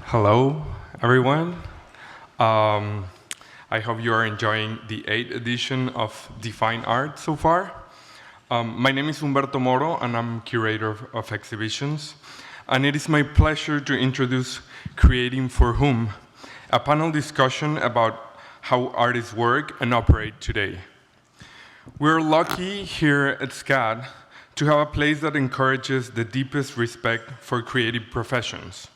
Hello, everyone. I hope you are enjoying the 8th edition of defineart so far. My name is Humberto Moro, and I'm curator of exhibitions. And it is my pleasure to introduce Creating for Whom, a panel discussion about how artists work and operate today. We're lucky here at SCAD to have a place that encourages the deepest respect for creative professions.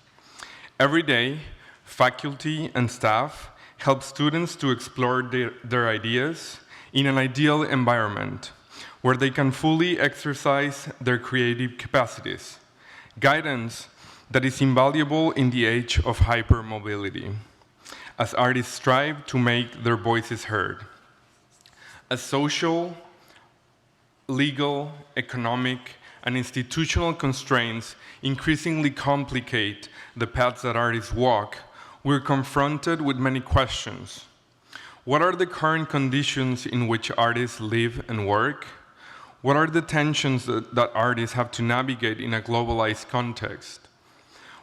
Every day, faculty and staff help students to explore their ideas in an ideal environment where they can fully exercise their creative capacities, guidance that is invaluable in the age of hypermobility, as artists strive to make their voices heard. As social, legal, economic, and institutional constraints increasingly complicate the paths that artists walk, we're confronted with many questions. What are the current conditions in which artists live and work? What are the tensions that artists have to navigate in a globalized context?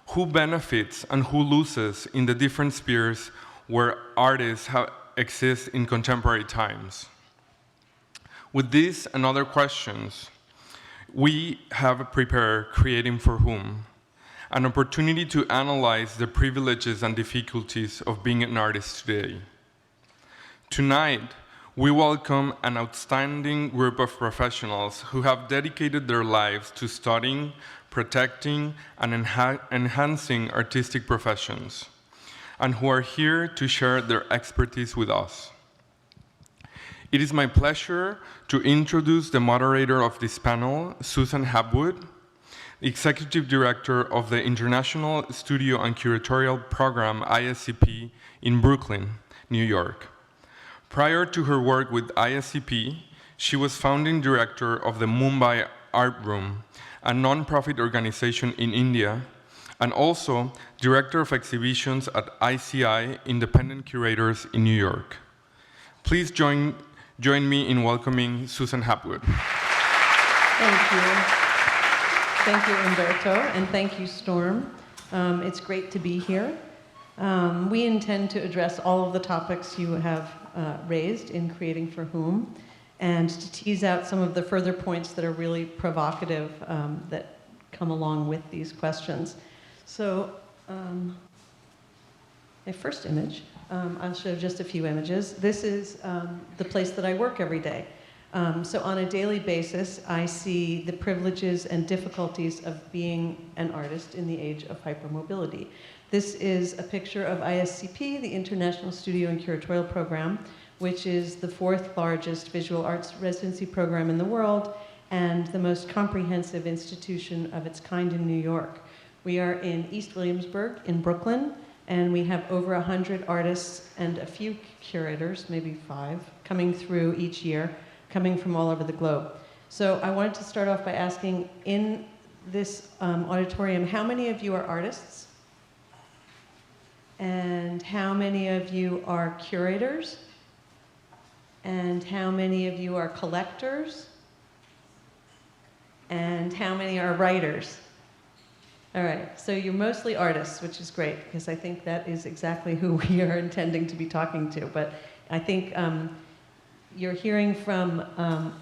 Who benefits and who loses in the different spheres where artists exist in contemporary times? With these and other questions, we have prepared Creating for Whom, an opportunity to analyze the privileges and difficulties of being an artist today. Tonight, we welcome an outstanding group of professionals who have dedicated their lives to studying, protecting, and enhancing artistic professions, and who are here to share their expertise with us. It is my pleasure to introduce the moderator of this panel, Susan Hapgood, Executive Director of the International Studio and Curatorial Program, ISCP, in Brooklyn, New York. Prior to her work with ISCP, she was founding director of the Mumbai Art Room, a non-profit organization in India, and also director of exhibitions at ICI, Independent Curators in New York. Please join me in welcoming Susan Hapgood. Thank you. Thank you, Umberto, and thank you, Storm. It's great to be here. We intend to address all of the topics you have raised in Creating for Whom, and to tease out some of the further points that are really provocative that come along with these questions. So, my first image, I'll show just a few images. This is the place that I work every day. So on a daily basis, I see the privileges and difficulties of being an artist in the age of hypermobility. This is a picture of ISCP, the International Studio and Curatorial Program, which is the 4th largest visual arts residency program in the world and the most comprehensive institution of its kind in New York. We are in East Williamsburg in Brooklyn, and we have over 100 artists and a few curators, maybe 5, coming through each year, coming from all over the globe. So I wanted to start off by asking, in this auditorium, how many of you are artists? And how many of you are curators? And how many of you are collectors? And how many are writers? All right, so you're mostly artists, which is great, because I think that is exactly who we are intending to be talking to. But I think you're hearing from,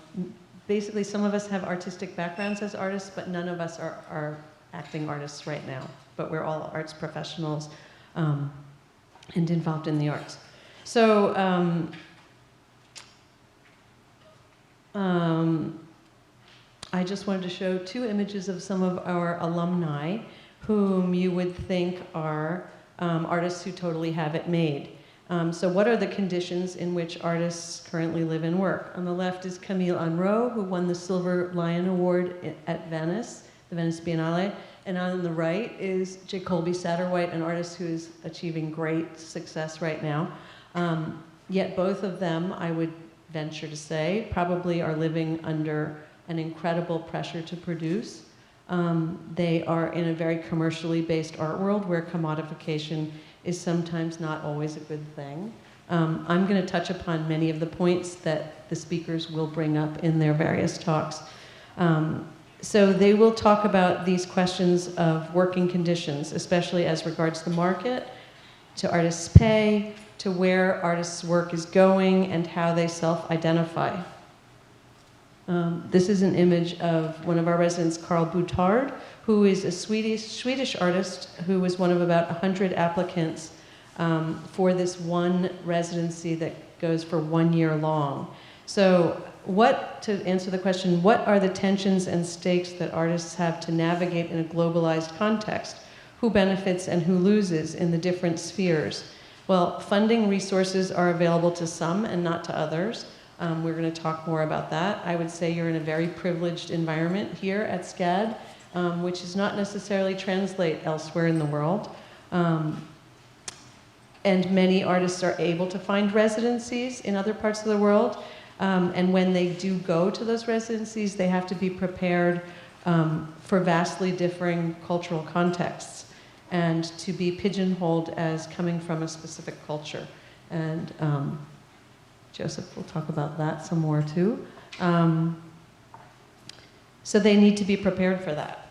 basically some of us have artistic backgrounds as artists, but none of us are acting artists right now. But we're all arts professionals and involved in the arts. So I just wanted to show 2 images of some of our alumni whom you would think are artists who totally have it made. So what are the conditions in which artists currently live and work? On the left is Camille Unruh, who won the Silver Lion Award at Venice, the Venice Biennale. And on the right is J. Colby Satterwhite, an artist who is achieving great success right now. Yet both of them, I would venture to say, probably are living under an incredible pressure to produce. They are in a very commercially based art world where commodification is sometimes not always a good thing. I'm going to touch upon many of the points that the speakers will bring up in their various talks. So they will talk about these questions of working conditions, especially as regards the market, to artists' pay, to where artists' work is going, and how they self-identify. This is an image of one of our residents, Carl Boutard, who is a Swedish artist who was one of about 100 applicants for this one residency that goes for 1 year long. So to answer the question, what are the tensions and stakes that artists have to navigate in a globalized context? Who benefits and who loses in the different spheres? Well, funding resources are available to some and not to others. We're going to talk more about that. I would say you're in a very privileged environment here at SCAD, which does not necessarily translate elsewhere in the world. And many artists are able to find residencies in other parts of the world. And when they do go to those residencies, they have to be prepared for vastly differing cultural contexts and to be pigeonholed as coming from a specific culture. And Joseph will talk about that some more too. So they need to be prepared for that.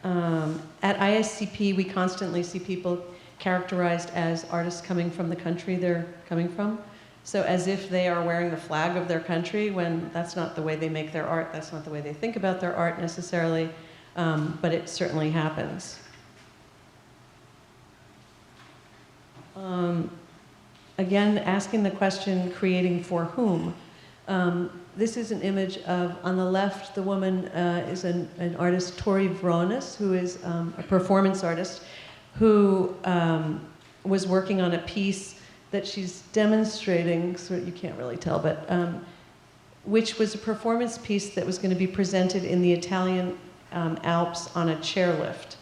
At ISCP, we constantly see people characterized as artists coming from the country they're coming from. So as if they are wearing the flag of their country, when that's not the way they make their art, that's not the way they think about their art necessarily, but it certainly happens. Again, asking the question, creating for whom? This is an image of, on the left, the woman is an artist, Tori Vronis, who is a performance artist, who was working on a piece that she's demonstrating, so you can't really tell, but which was a performance piece that was going to be presented in the Italian Alps on a chairlift.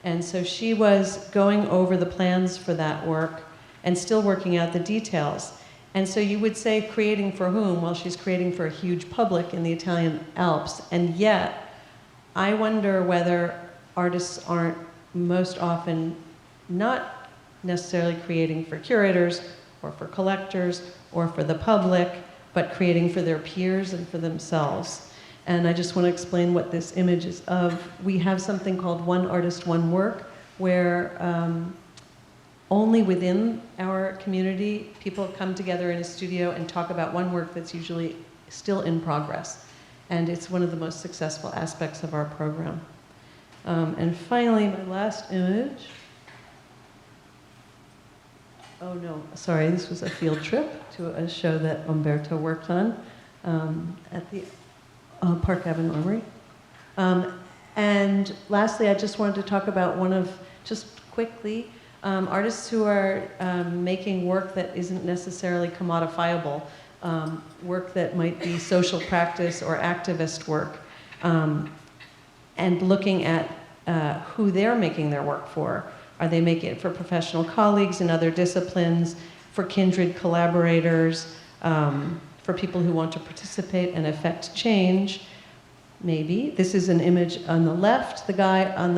And so she was going over the plans for that work and still working out the details. And so you would say creating for whom? Well, she's creating for a huge public in the Italian Alps. And yet, I wonder whether artists aren't most often not necessarily creating for curators or for collectors or for the public, but creating for their peers and for themselves. And I just want to explain what this image is of. We have something called One Artist, One Work, where only within our community, people come together in a studio and talk about one work that's usually still in progress. And it's one of the most successful aspects of our program. And finally, my last image. Oh no, sorry, this was a field trip to a show that Umberto worked on at the Park Avenue Armory. And lastly, I just wanted to talk about one of, just quickly, artists who are making work that isn't necessarily commodifiable, work that might be social practice or activist work, and looking at who they're making their work for. Are they making it for professional colleagues in other disciplines, for kindred collaborators, for people who want to participate and affect change? Maybe. This is an image on the left. The guy on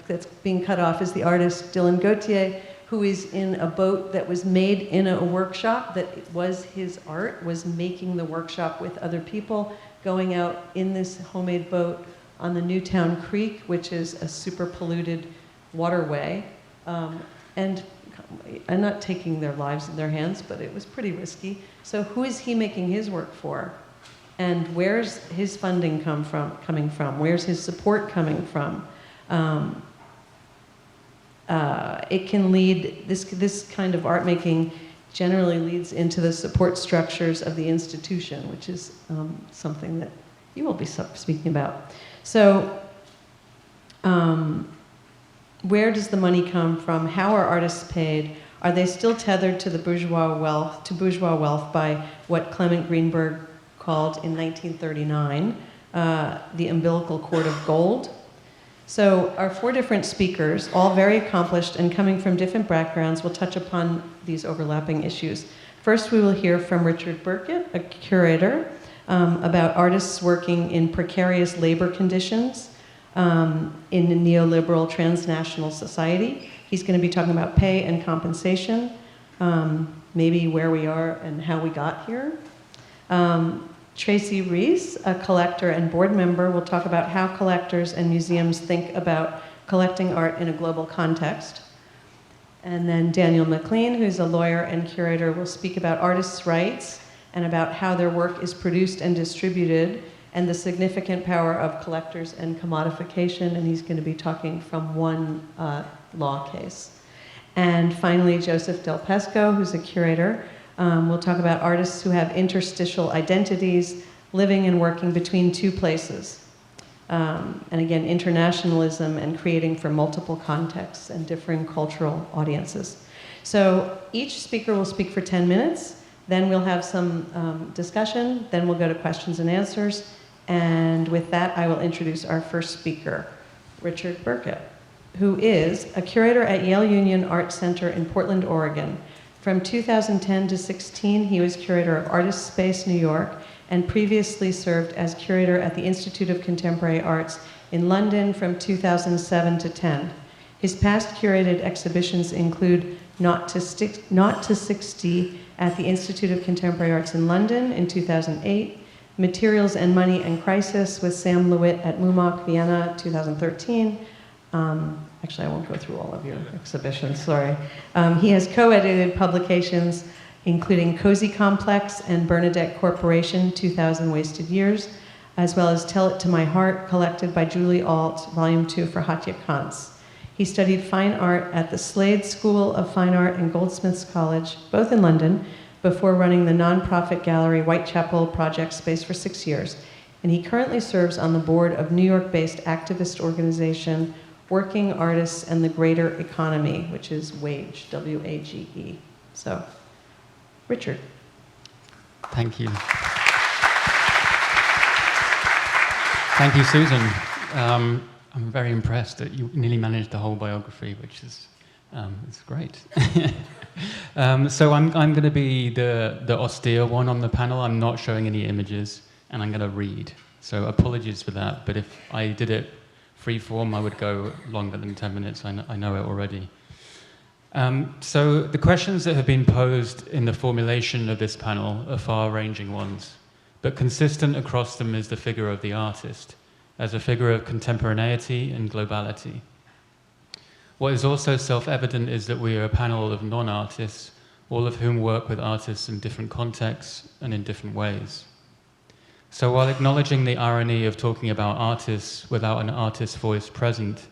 that's being cut off is the artist Dylan Gauthier, who is in a boat that was made in a workshop that was his art, was making the workshop with other people, going out in this homemade boat on the Newtown Creek, which is a super polluted waterway. And I'm not taking their lives in their hands, but it was pretty risky. So who is he making his work for? And where's his funding coming from? Where's his support coming from? It can lead, this kind of art making generally leads into the support structures of the institution, which is something that you will be speaking about. So where does the money come from? How are artists paid? Are they still tethered to the bourgeois wealth by what Clement Greenberg called in 1939 the umbilical cord of gold? So our 4 different speakers, all very accomplished and coming from different backgrounds, will touch upon these overlapping issues. First, we will hear from Richard Birkett, a curator, about artists working in precarious labor conditions in a neoliberal transnational society. He's going to be talking about pay and compensation, maybe where we are and how we got here. Tracey Riese, a collector and board member, will talk about how collectors and museums think about collecting art in a global context. And then Daniel McClean, who's a lawyer and curator, will speak about artists' rights and about how their work is produced and distributed and the significant power of collectors and commodification, and he's going to be talking from one law case. And finally, Joseph Del Pesco, who's a curator, will talk about artists who have interstitial identities, living and working between two places. And again, internationalism and creating for multiple contexts and differing cultural audiences. So each speaker will speak for 10 minutes, then we'll have some discussion, then we'll go to questions and answers. And with that, I will introduce our first speaker, Richard Birkett, who is a curator at Yale Union Art Center in Portland, Oregon. From 2010 to 16, he was curator of Artist Space New York and previously served as curator at the Institute of Contemporary Arts in London from 2007 to 10. His past curated exhibitions include Not to 60 at the Institute of Contemporary Arts in London in 2008, Materials and Money and Crisis with Sam Lewitt at MUMOC, Vienna, 2013. Actually, I won't go through all of your exhibitions, sorry. He has co-edited publications including Cozy Complex and Bernadette Corporation, 2000 Wasted Years, as well as Tell It to My Heart, collected by Julie Alt, Volume 2 for Hatya Kantz. He studied fine art at the Slade School of Fine Art and Goldsmiths College, both in London, before running the nonprofit gallery Whitechapel Project Space for 6 years. And he currently serves on the board of New York-based activist organization Working Artists and the Greater Economy, which is WAGE, W-A-G-E. So, Richard. Thank you. Thank you, Susan. I'm very impressed that you nearly managed the whole biography, which is it's great. So I'm going to be the austere one on the panel. I'm not showing any images, and I'm going to read. So apologies for that, but if I did it free form, I would go longer than 10 minutes. I know it already. So the questions that have been posed in the formulation of this panel are far-ranging ones, but consistent across them is the figure of the artist, as a figure of contemporaneity and globality. What is also self-evident is that we are a panel of non-artists, all of whom work with artists in different contexts and in different ways. So while acknowledging the irony of talking about artists without an artist's voice present,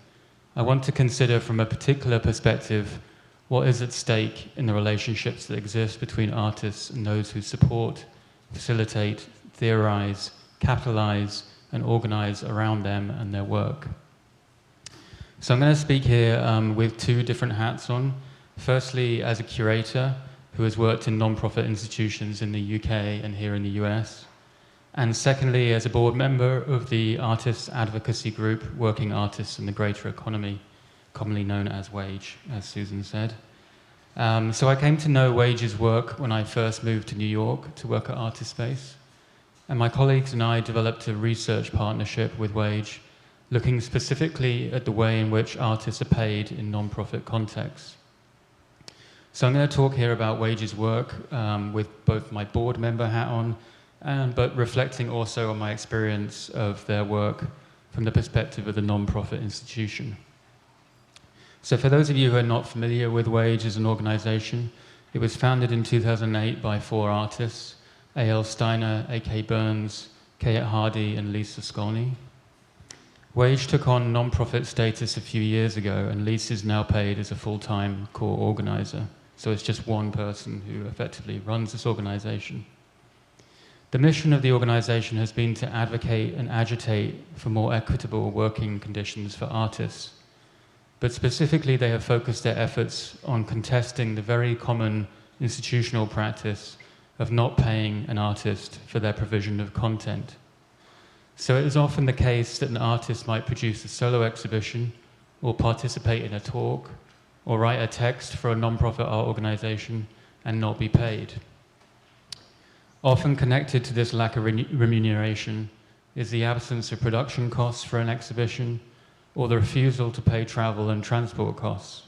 I want to consider from a particular perspective what is at stake in the relationships that exist between artists and those who support, facilitate, theorize, capitalize, and organize around them and their work. So I'm going to speak here with two different hats on. Firstly, as a curator who has worked in non-profit institutions in the UK and here in the US. And secondly, as a board member of the artists advocacy group Working Artists in the Greater Economy, commonly known as WAGE, as Susan said. So I came to know WAGE's work when I first moved to New York to work at Artist Space. And my colleagues and I developed a research partnership with WAGE, looking specifically at the way in which artists are paid in non-profit contexts. So I'm going to talk here about WAGE's work with both my board member hat on, but reflecting also on my experience of their work from the perspective of the non-profit institution. So for those of you who are not familiar with WAGE as an organization, it was founded in 2008 by 4 artists, A.L. Steiner, A.K. Burns, Kate Hardy, and Lisa Skolny. WAGE took on non-profit status a few years ago, and Lisa is now paid as a full-time core organizer. So it's just one person who effectively runs this organization. The mission of the organization has been to advocate and agitate for more equitable working conditions for artists. But specifically, they have focused their efforts on contesting the very common institutional practice of not paying an artist for their provision of content. So it is often the case that an artist might produce a solo exhibition, or participate in a talk, or write a text for a non-profit art organization and not be paid. Often connected to this lack of remuneration is the absence of production costs for an exhibition, or the refusal to pay travel and transport costs.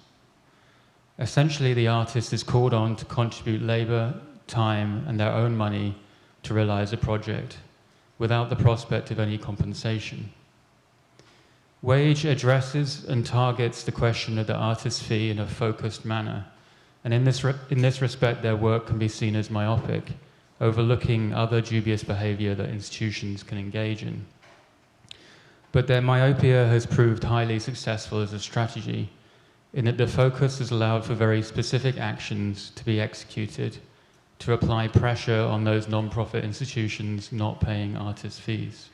Essentially, the artist is called on to contribute labor, time, and their own money to realize a project without the prospect of any compensation. Wage addresses and targets the question of the artist's fee in a focused manner, and in this respect their work can be seen as myopic, overlooking other dubious behavior that institutions can engage in. But their myopia has proved highly successful as a strategy, in that the focus has allowed for very specific actions to be executed to apply pressure on those non-profit institutions not paying artist fees.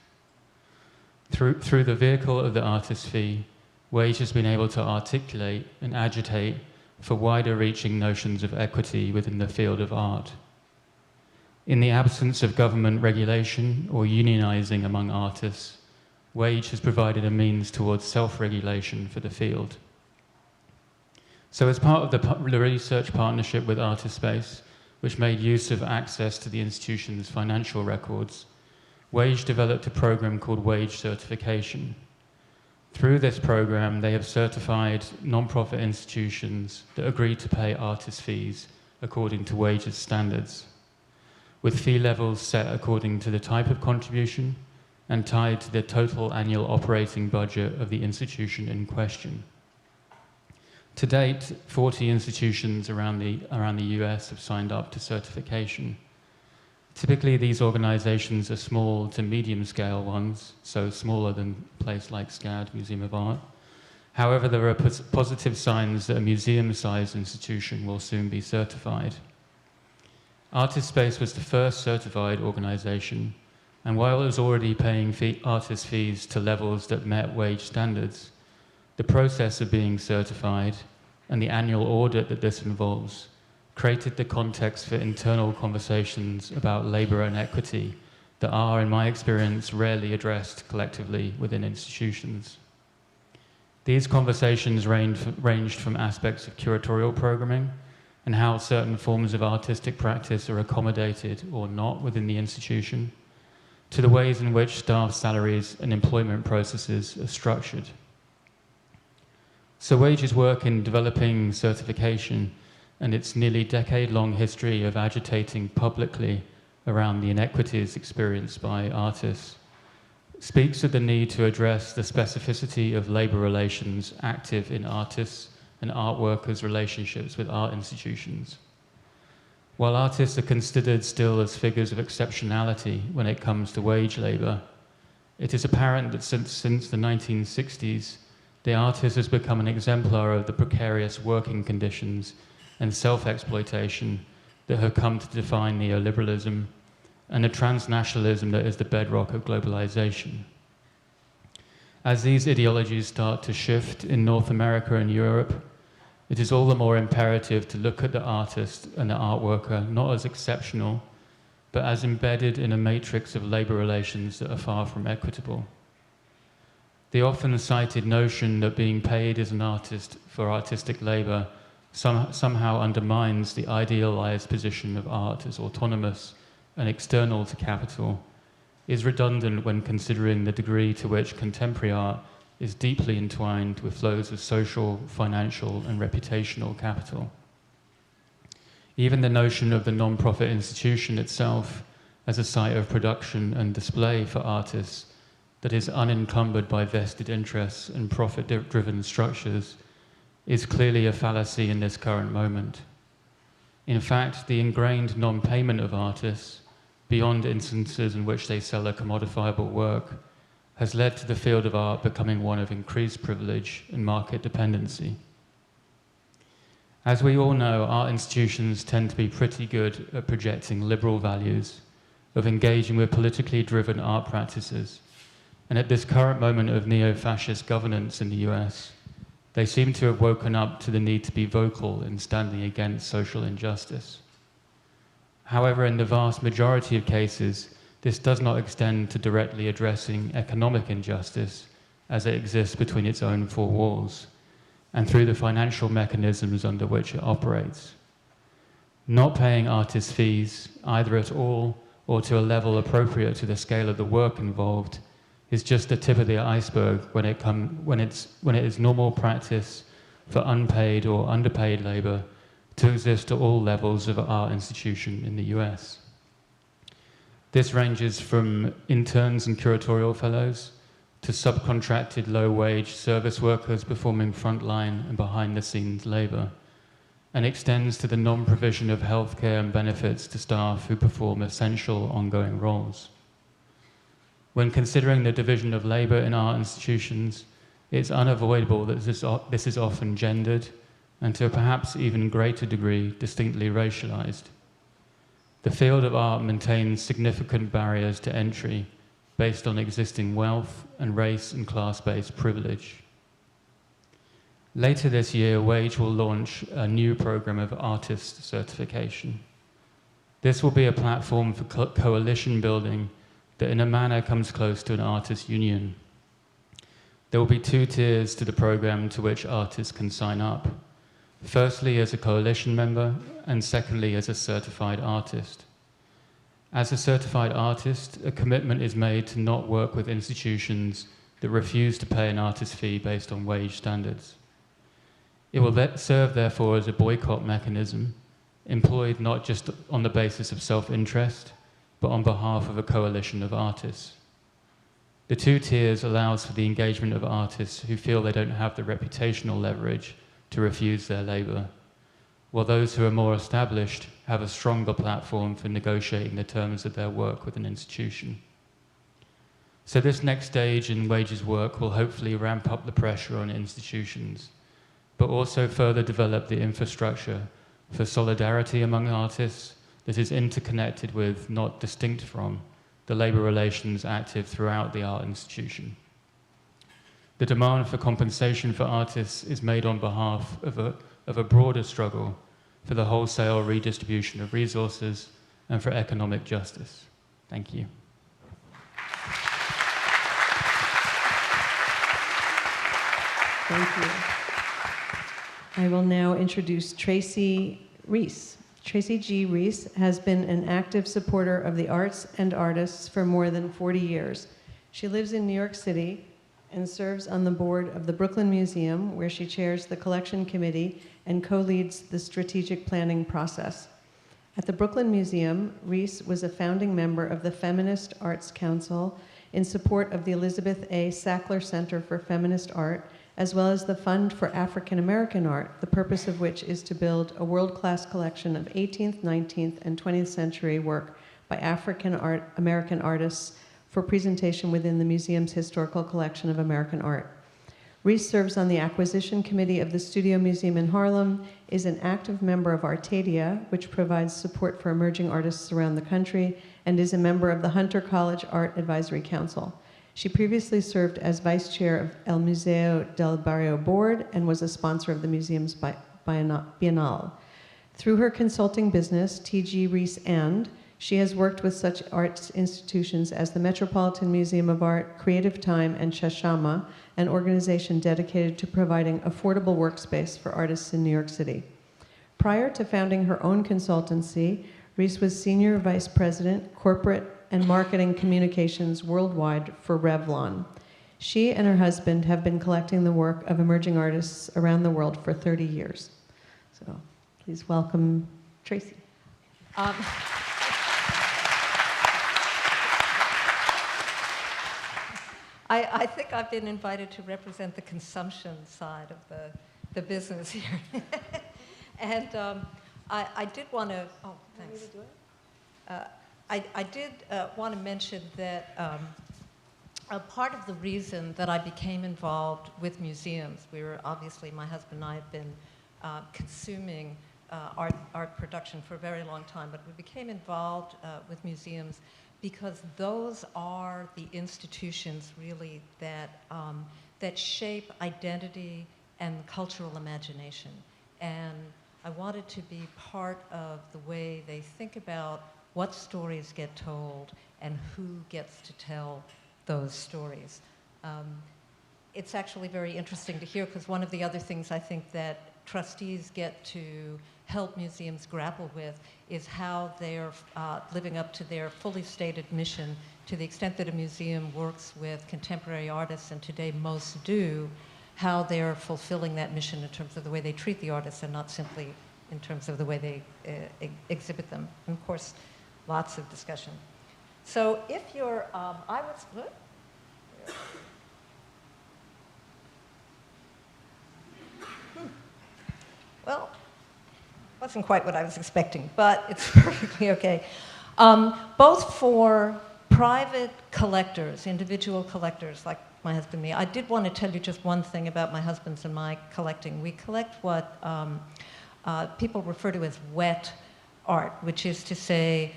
Through the vehicle of the artist fee, Wage has been able to articulate and agitate for wider-reaching notions of equity within the field of art. In the absence of government regulation or unionizing among artists, Wage has provided a means towards self-regulation for the field. So as part of the research partnership with Artispace, which made use of access to the institution's financial records, Wage developed a program called Wage Certification. Through this program, they have certified non-profit institutions that agree to pay artist fees according to Wage's standards, with fee levels set according to the type of contribution and tied to the total annual operating budget of the institution in question. To date, 40 institutions around the US have signed up to certification. Typically, these organizations are small to medium-scale ones, so smaller than a place like SCAD, Museum of Art. However, there are positive signs that a museum-sized institution will soon be certified. Artispace was the first certified organization, and while it was already paying artist fees to levels that met Wage standards, the process of being certified and the annual audit that this involves created the context for internal conversations about labor and equity that are, in my experience, rarely addressed collectively within institutions. These conversations ranged from aspects of curatorial programming and how certain forms of artistic practice are accommodated or not within the institution, to the ways in which staff salaries and employment processes are structured. So Wage's work in developing certification and its nearly decade-long history of agitating publicly around the inequities experienced by artists speaks of the need to address the specificity of labor relations active in artists and art workers' relationships with art institutions. While artists are considered still as figures of exceptionality when it comes to wage labor, it is apparent that since the 1960s, the artist has become an exemplar of the precarious working conditions and self-exploitation that have come to define neoliberalism and the transnationalism that is the bedrock of globalization. As these ideologies start to shift in North America and Europe, it is all the more imperative to look at the artist and the art worker not as exceptional, but as embedded in a matrix of labor relations that are far from equitable. The often cited notion that being paid as an artist for artistic labor somehow undermines the idealized position of art as autonomous and external to capital is redundant when considering the degree to which contemporary art is deeply entwined with flows of social, financial, and reputational capital. Even the notion of the non-profit institution itself as a site of production and display for artists that is unencumbered by vested interests and profit-driven structures is clearly a fallacy in this current moment. In fact, the ingrained non-payment of artists, beyond instances in which they sell a commodifiable work, has led to the field of art becoming one of increased privilege and market dependency. As we all know, art institutions tend to be pretty good at projecting liberal values, of engaging with politically driven art practices, and at this current moment of neo-fascist governance in the US, they seem to have woken up to the need to be vocal in standing against social injustice. However, in the vast majority of cases, this does not extend to directly addressing economic injustice as it exists between its own four walls and through the financial mechanisms under which it operates. Not paying artists' fees, either at all or to a level appropriate to the scale of the work involved, is just the tip of the iceberg when it is normal practice for unpaid or underpaid labor to exist at all levels of an art institution in the US. This ranges from interns and curatorial fellows to subcontracted low-wage service workers performing frontline and behind-the-scenes labour, and extends to the non-provision of healthcare and benefits to staff who perform essential ongoing roles. When considering the division of labour in art institutions, it's unavoidable that this is often gendered and to a perhaps even greater degree distinctly racialised. The field of art maintains significant barriers to entry based on existing wealth and race and class-based privilege. Later this year, Wage will launch a new program of artist certification. This will be a platform for coalition building that in a manner comes close to an artist union. There will be 2 tiers to the program to which artists can sign up. Firstly, as a coalition member, and secondly, as a certified artist. As a certified artist, a commitment is made to not work with institutions that refuse to pay an artist fee based on wage standards. It will serve, therefore, as a boycott mechanism, employed not just on the basis of self-interest, but on behalf of a coalition of artists. The 2 tiers allows for the engagement of artists who feel they don't have the reputational leverage to refuse their labour, while those who are more established have a stronger platform for negotiating the terms of their work with an institution. So this next stage in Wage's work will hopefully ramp up the pressure on institutions, but also further develop the infrastructure for solidarity among artists that is interconnected with, not distinct from, the labour relations active throughout the art institution. The demand for compensation for artists is made on behalf of a broader struggle for the wholesale redistribution of resources and for economic justice. Thank you. Thank you. I will now introduce Tracey Riese. Tracey G. Riese has been an active supporter of the arts and artists for more than 40 years. She lives in New York City and serves on the board of the Brooklyn Museum, where she chairs the collection committee and co-leads the strategic planning process. At the Brooklyn Museum, Riese was a founding member of the Feminist Arts Council in support of the Elizabeth A. Sackler Center for Feminist Art, as well as the Fund for African American Art, the purpose of which is to build a world-class collection of 18th, 19th, and 20th century work by African American artists for presentation within the museum's historical collection of American art. Riese serves on the acquisition committee of the Studio Museum in Harlem, is an active member of Artadia, which provides support for emerging artists around the country, and is a member of the Hunter College Art Advisory Council. She previously served as vice chair of El Museo del Barrio Board and was a sponsor of the museum's Biennale. Through her consulting business, T.G. Riese and she has worked with such arts institutions as the Metropolitan Museum of Art, Creative Time, and Chashama, an organization dedicated to providing affordable workspace for artists in New York City. Prior to founding her own consultancy, Riese was Senior Vice President, Corporate and Marketing Communications Worldwide for Revlon. She and her husband have been collecting the work of emerging artists around the world for 30 years. So please welcome Tracey. I think I've been invited to represent the consumption side of the business here. And I did want to, oh, thanks. I did want to mention that a part of the reason that I became involved with museums, obviously my husband and I have been consuming art production for a very long time, but we became involved with museums because those are the institutions really that shape identity and cultural imagination. And I wanted to be part of the way they think about what stories get told and who gets to tell those stories. It's actually very interesting to hear, because one of the other things I think that trustees get to help museums grapple with is how they're living up to their fully stated mission. To the extent that a museum works with contemporary artists, and today most do, how they're fulfilling that mission in terms of the way they treat the artists and not simply in terms of the way they exhibit them. And of course, lots of discussion. So if you're, I was, what? Well, wasn't quite what I was expecting, but it's perfectly okay. Both for private collectors, individual collectors like my husband and me, I did want to tell you just one thing about my husband's and my collecting. We collect what people refer to as wet art, which is to say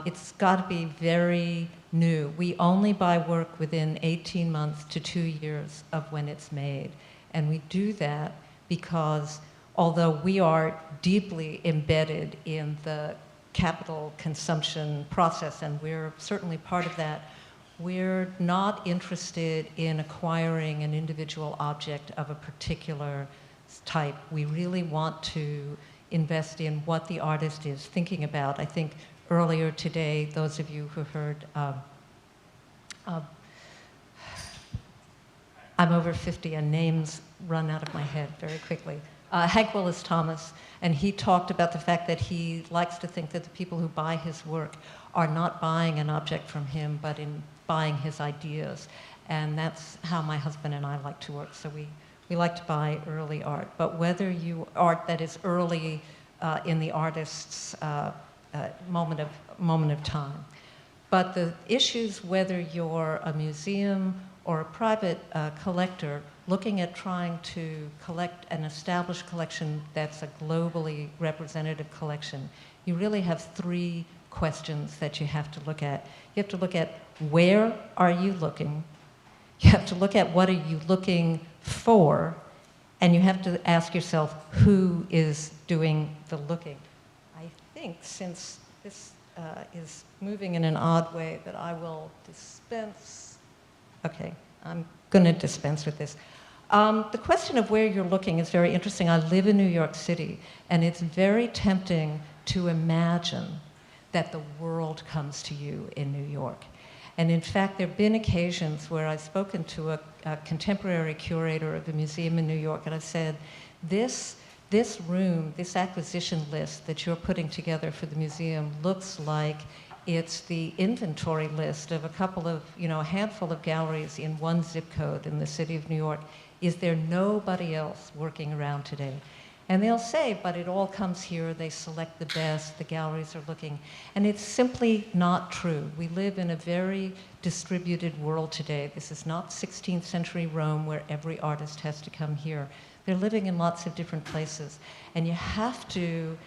it's got to be very new. We only buy work within 18 months to 2 years of when it's made. And we do that because although we are deeply embedded in the capital consumption process, and we're certainly part of that, we're not interested in acquiring an individual object of a particular type. We really want to invest in what the artist is thinking about. I think earlier today, those of you who heard, I'm over 50 and names run out of my head very quickly. Hank Willis Thomas, and he talked about the fact that he likes to think that the people who buy his work are not buying an object from him, but in buying his ideas. And that's how my husband and I like to work. So we like to buy early art. But whether you art that is early in the artist's moment of time. But the issues, whether you're a museum or a private collector, looking at trying to collect an established collection that's a globally representative collection, you really have three questions that you have to look at. You have to look at where are you looking, you have to look at what are you looking for, and you have to ask yourself who is doing the looking. I think since this is moving in an odd way that I will dispense. Okay, I'm going to dispense with this. The question of where you're looking is very interesting. I live in New York City, and it's very tempting to imagine that the world comes to you in New York. And in fact, there have been occasions where I've spoken to a contemporary curator of a museum in New York, and I've said, this room, this acquisition list that you're putting together for the museum looks like it's the inventory list of a handful of galleries in one zip code in the city of New York. Is there nobody else working around today? And they'll say, but it all comes here, they select the best, the galleries are looking. And it's simply not true. We live in a very distributed world today. This is not 16th century Rome where every artist has to come here. They're living in lots of different places. And you have to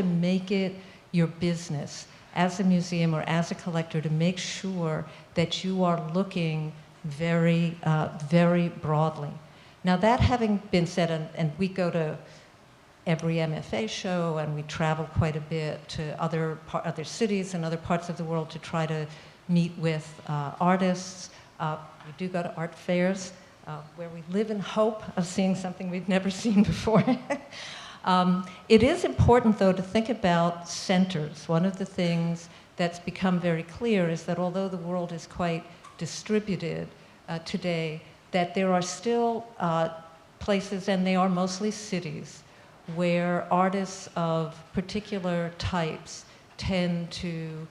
make it your business as a museum or as a collector to make sure that you are looking very, very broadly. Now that having been said, and we go to every MFA show and we travel quite a bit to other cities and other parts of the world to try to meet with artists. We do go to art fairs where we live in hope of seeing something we've never seen before. It is important, though, to think about centers. One of the things that's become very clear is that although the world is quite distributed today, that there are still places, and they are mostly cities, where artists of particular types tend to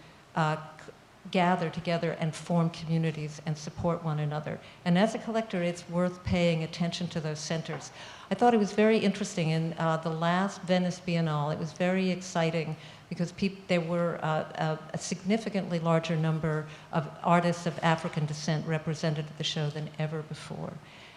gather together and form communities and support one another. And as a collector, it's worth paying attention to those centers. I thought it was very interesting in the last Venice Biennale. It was very exciting because there were a significantly larger number of artists of African descent represented at the show than ever before.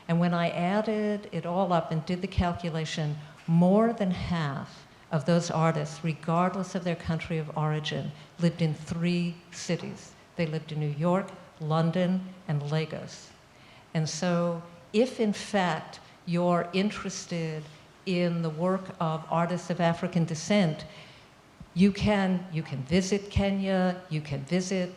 And when I added it all up and did the calculation, more than half of those artists, regardless of their country of origin, lived in 3 cities. They lived in New York, London, and Lagos. And so if, in fact, you're interested in the work of artists of African descent, you can visit Kenya, you can visit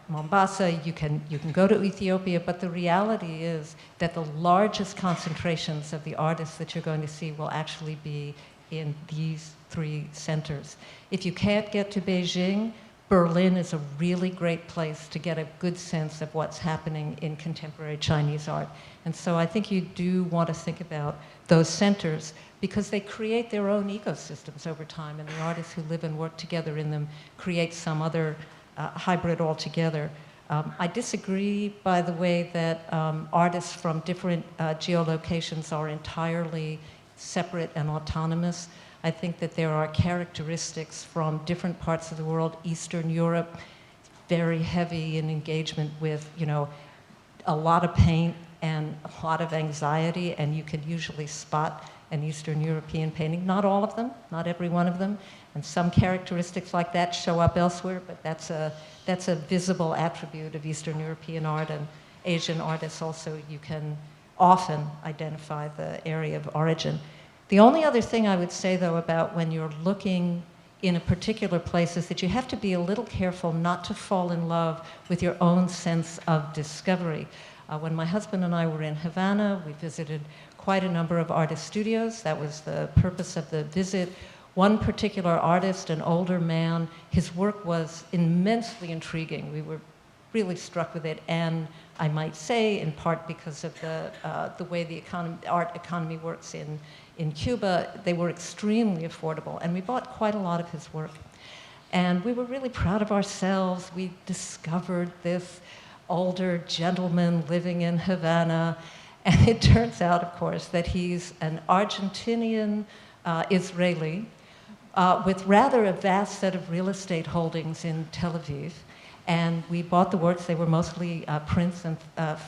Mombasa, you can go to Ethiopia, but the reality is that the largest concentrations of the artists that you're going to see will actually be in these 3 centers. If you can't get to Beijing, Berlin is a really great place to get a good sense of what's happening in contemporary Chinese art. And so I think you do want to think about those centers because they create their own ecosystems over time, and the artists who live and work together in them create some other hybrid altogether. I disagree, by the way, that artists from different geolocations are entirely separate and autonomous. I think that there are characteristics from different parts of the world. Eastern Europe, very heavy in engagement with, you know, a lot of paint and a lot of anxiety, and you can usually spot an Eastern European painting. Not all of them, not every one of them, and some characteristics like that show up elsewhere, but that's a visible attribute of Eastern European art, and Asian artists also, you can often identify the area of origin. The only other thing I would say, though, about when you're looking in a particular place is that you have to be a little careful not to fall in love with your own sense of discovery. When my husband and I were in Havana, we visited quite a number of artist studios. That was the purpose of the visit. One particular artist, an older man, his work was immensely intriguing. We were really struck with it, and I might say, in part because of the way the art economy works in Cuba, they were extremely affordable, and we bought quite a lot of his work. And we were really proud of ourselves. We discovered this older gentleman living in Havana, and it turns out, of course, that he's an Argentinian Israeli with rather a vast set of real estate holdings in Tel Aviv. And we bought the works. They were mostly prints and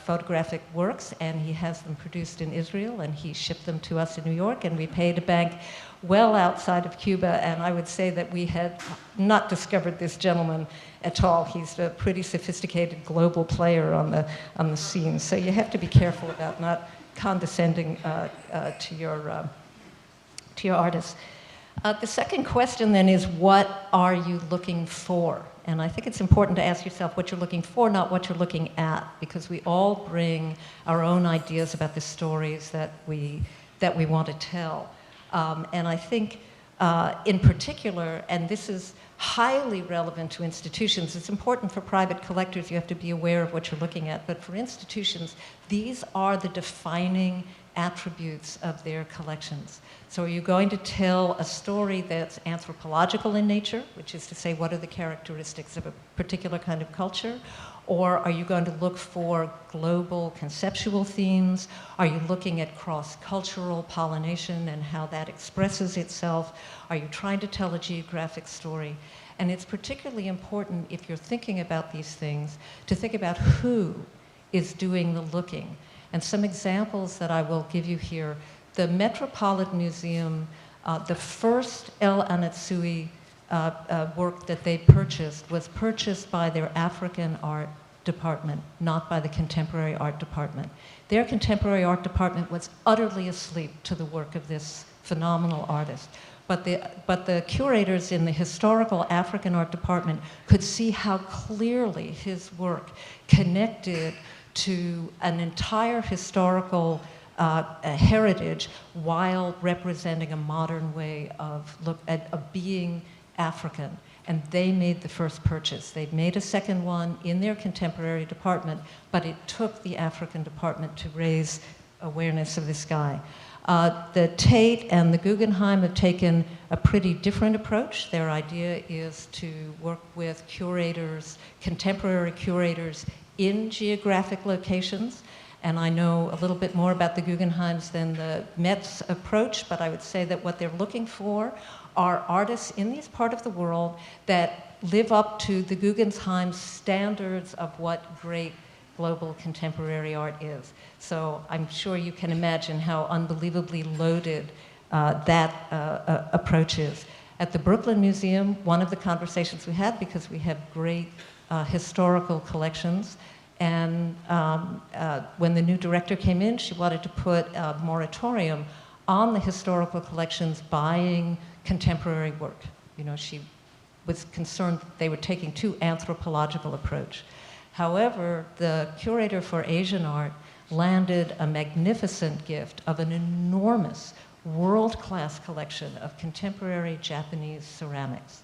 photographic works, and he has them produced in Israel, and he shipped them to us in New York, and we paid a bank well outside of Cuba, and I would say that we had not discovered this gentleman at all. He's a pretty sophisticated global player on the scene, so you have to be careful about not condescending to your artists. The second question then is, what are you looking for? And I think it's important to ask yourself what you're looking for, not what you're looking at, because we all bring our own ideas about the stories that we want to tell. And I think in particular, and this is highly relevant to institutions, it's important for private collectors, you have to be aware of what you're looking at, but for institutions, these are the defining attributes of their collections. So are you going to tell a story that's anthropological in nature, which is to say, what are the characteristics of a particular kind of culture? Or are you going to look for global conceptual themes? Are you looking at cross-cultural pollination and how that expresses itself? Are you trying to tell a geographic story? And it's particularly important, if you're thinking about these things, to think about who is doing the looking. And some examples that I will give you here. The Metropolitan Museum, the first El Anatsui work that they purchased was purchased by their African art department, not by the contemporary art department. Their contemporary art department was utterly asleep to the work of this phenomenal artist. But the curators in the historical African art department could see how clearly his work connected to an entire historical heritage while representing a modern way of being African. And they made the first purchase. They made a second one in their contemporary department, but it took the African department to raise awareness of this guy. The Tate and the Guggenheim have taken a pretty different approach. Their idea is to work with curators, contemporary curators in geographic locations. And I know a little bit more about the Guggenheims than the Met's approach, but I would say that what they're looking for are artists in this part of the world that live up to the Guggenheim's standards of what great global contemporary art is. So I'm sure you can imagine how unbelievably loaded that approach is. At the Brooklyn Museum, one of the conversations we had, because we have great historical collections, and when the new director came in, she wanted to put a moratorium on the historical collections buying contemporary work. You know, she was concerned that they were taking too anthropological approach. However, the curator for Asian art landed a magnificent gift of an enormous world-class collection of contemporary Japanese ceramics.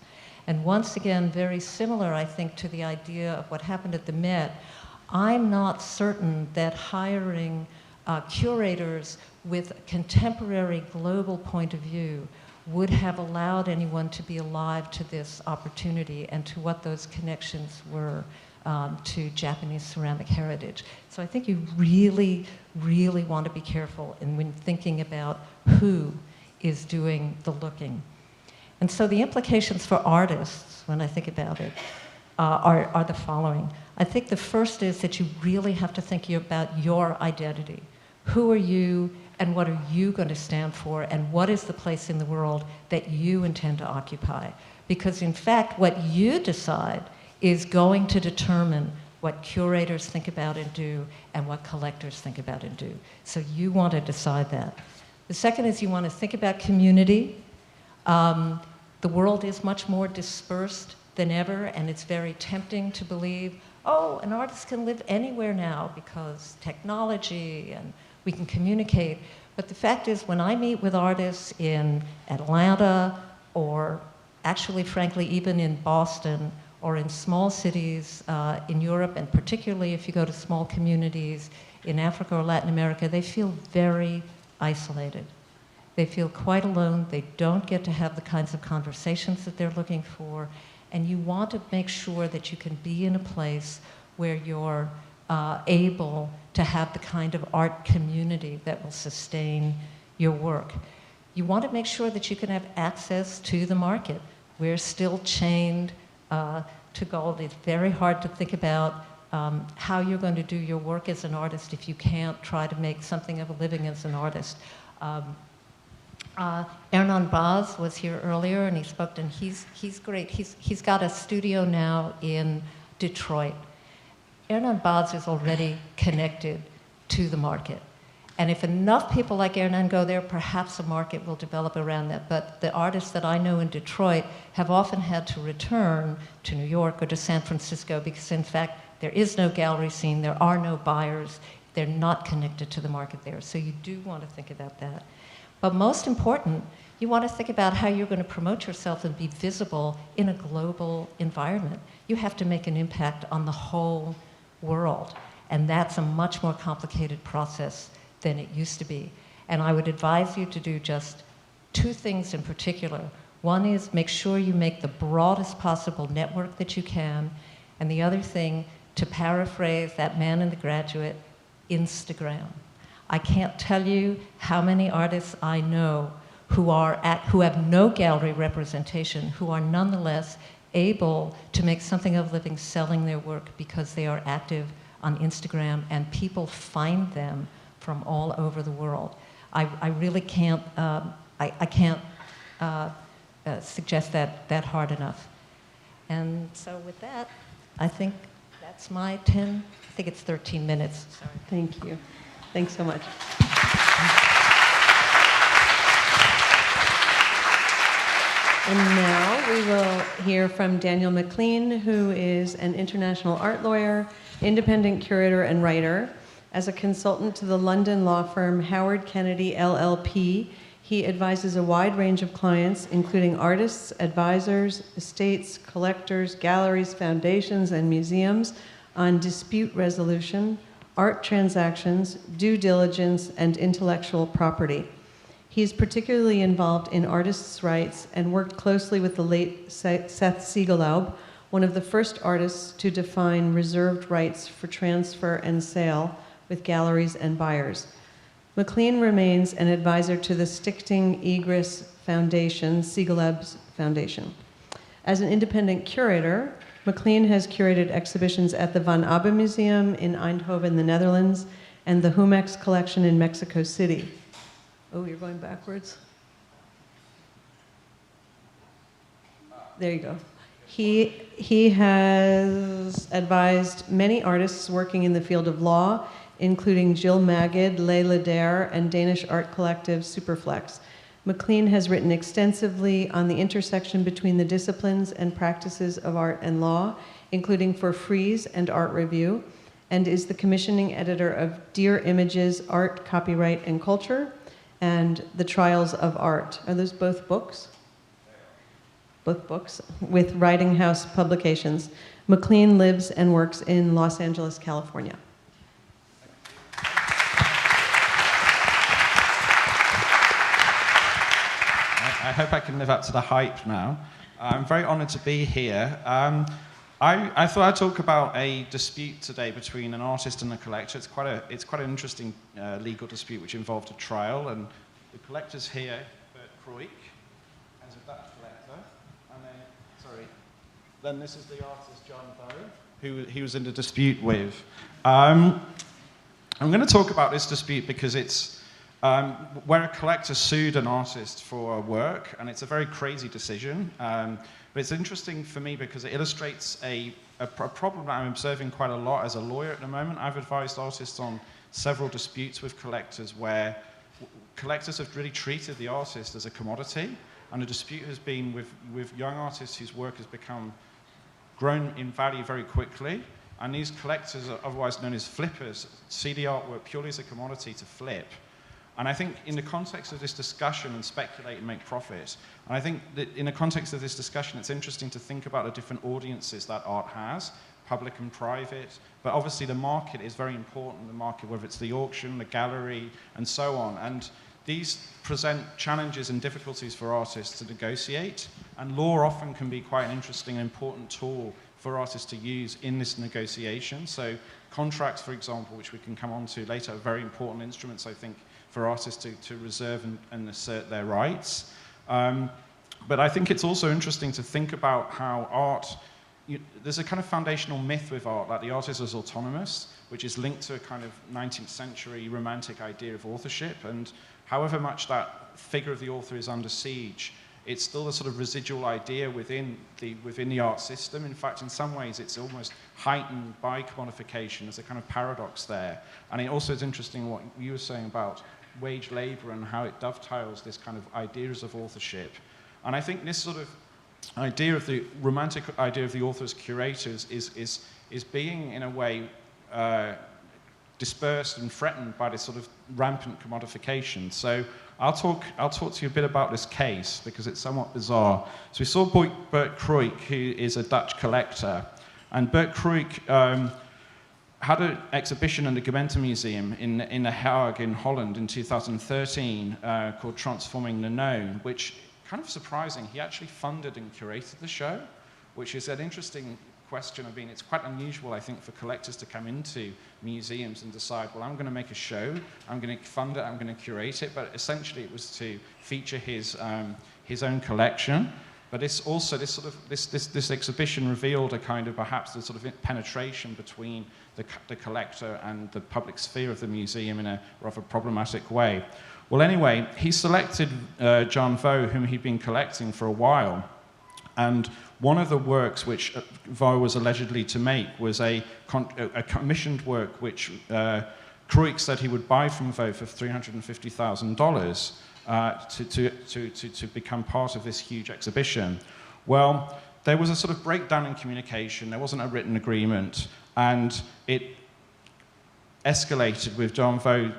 And once again, very similar, I think, to the idea of what happened at the Met, I'm not certain that hiring curators with a contemporary global point of view would have allowed anyone to be alive to this opportunity and to what those connections were to Japanese ceramic heritage. So I think you really, really want to be careful when thinking about who is doing the looking. And so the implications for artists, when I think about it, are the following. I think the first is that you really have to think about your identity. Who are you, and what are you going to stand for, and what is the place in the world that you intend to occupy? Because in fact, what you decide is going to determine what curators think about and do, and what collectors think about and do. So you want to decide that. The second is you want to think about community. The world is much more dispersed than ever, and it's very tempting to believe, oh, an artist can live anywhere now because technology and we can communicate. But the fact is, when I meet with artists in Atlanta, or actually, frankly, even in Boston, or in small cities in Europe, and particularly if you go to small communities in Africa or Latin America, they feel very isolated. They feel quite alone. They don't get to have the kinds of conversations that they're looking for. And you want to make sure that you can be in a place where you're able to have the kind of art community that will sustain your work. You want to make sure that you can have access to the market. We're still chained to gold. It's very hard to think about how you're going to do your work as an artist if you can't try to make something of a living as an artist. Hernan Baz was here earlier, and he spoke, and he's great. He's got a studio now in Detroit. Hernan Baz is already connected to the market. And if enough people like Hernan go there, perhaps a market will develop around that. But the artists that I know in Detroit have often had to return to New York or to San Francisco because, in fact, there is no gallery scene, there are no buyers, they're not connected to the market there. So you do want to think about that. But most important, you want to think about how you're going to promote yourself and be visible in a global environment. You have to make an impact on the whole world. And that's a much more complicated process than it used to be. And I would advise you to do just two things in particular. One is make sure you make the broadest possible network that you can. And the other thing, to paraphrase that man in The Graduate, Instagram. I can't tell you how many artists I know who have no gallery representation, who are nonetheless able to make something of a living selling their work because they are active on Instagram and people find them from all over the world. I really can't, I can't suggest that hard enough. And so with that, I think that's my 10, I think it's 13 minutes. Sorry. Thank you. Thanks so much. And now we will hear from Daniel McClean, who is an international art lawyer, independent curator, and writer. As a consultant to the London law firm Howard Kennedy LLP, he advises a wide range of clients, including artists, advisors, estates, collectors, galleries, foundations, and museums, on dispute resolution, art transactions, due diligence, and intellectual property. He's particularly involved in artists' rights and worked closely with the late Seth Siegelaub, one of the first artists to define reserved rights for transfer and sale with galleries and buyers. McClean remains an advisor to the Stichting Igris Foundation, Siegelaub's foundation. As an independent curator, McClean has curated exhibitions at the Van Abbe Museum in Eindhoven, the Netherlands, and the Humex collection in Mexico City. Oh, you're going backwards? There you go. He has advised many artists working in the field of law, including Jill Magid, Leila Dare, and Danish art collective Superflex. McClean has written extensively on the intersection between the disciplines and practices of art and law, including for Frieze and Art Review, and is the commissioning editor of Dear Images, Art, Copyright, and Culture, and The Trials of Art. Are those both books? Both books, with Writing House Publications. McClean lives and works in Los Angeles, California. I hope I can live up to the hype now. I'm very honoured to be here. I thought I'd talk about a dispute today between an artist and a collector. It's quite an interesting legal dispute which involved a trial, and the collector's here, Bert Kroik, as a Dutch collector, and then this is the artist John Bow, who he was in a dispute with. I'm going to talk about this dispute because it's where a collector sued an artist for a work, and it's a very crazy decision. But it's interesting for me because it illustrates a problem that I'm observing quite a lot as a lawyer at the moment. I've advised artists on several disputes with collectors where collectors have really treated the artist as a commodity, and the dispute has been with young artists whose work has become grown in value very quickly, and these collectors, are otherwise known as flippers, see the artwork purely as a commodity to flip. And I think in the context of this discussion, and speculate and make profit, and I think that in the context of this discussion, it's interesting to think about the different audiences that art has, public and private, but obviously the market is very important, the market, whether it's the auction, the gallery, and so on. And these present challenges and difficulties for artists to negotiate, and law often can be quite an interesting and important tool for artists to use in this negotiation. So contracts, for example, which we can come on to later, are very important instruments, I think, for artists to reserve and assert their rights. But I think it's also interesting to think about how art, there's a kind of foundational myth with art that the artist is autonomous, which is linked to a kind of 19th century romantic idea of authorship. And however much that figure of the author is under siege, it's still a sort of residual idea within the art system. In fact, in some ways, it's almost heightened by commodification. There's a kind of paradox there. And it also is interesting what you were saying about wage labor and how it dovetails this kind of ideas of authorship. And I think this sort of idea of the romantic idea of the author as curators is being, in a way, dispersed and threatened by this sort of rampant commodification. So I'll talk to you a bit about this case because it's somewhat bizarre. So we saw Bert Kroik, who is a Dutch collector, and Bert Kroik had an exhibition in the Gemeente Museum in The Hague in Holland in 2013 called Transforming the Known, which, kind of surprising, he actually funded and curated the show, which is an interesting question. I mean, it's quite unusual, I think, for collectors to come into museums and decide, well, I'm going to make a show, I'm going to fund it, I'm going to curate it, but essentially it was to feature his own collection. But this exhibition revealed a kind of perhaps the sort of penetration between the collector and the public sphere of the museum in a rather problematic way. Well, anyway, he selected John Vaux, whom he'd been collecting for a while, and one of the works which Vaux was allegedly to make was a commissioned work which Kroik said he would buy from Vaux for $350,000. To become part of this huge exhibition. Well, there was a sort of breakdown in communication, there wasn't a written agreement, and it escalated with John Vaux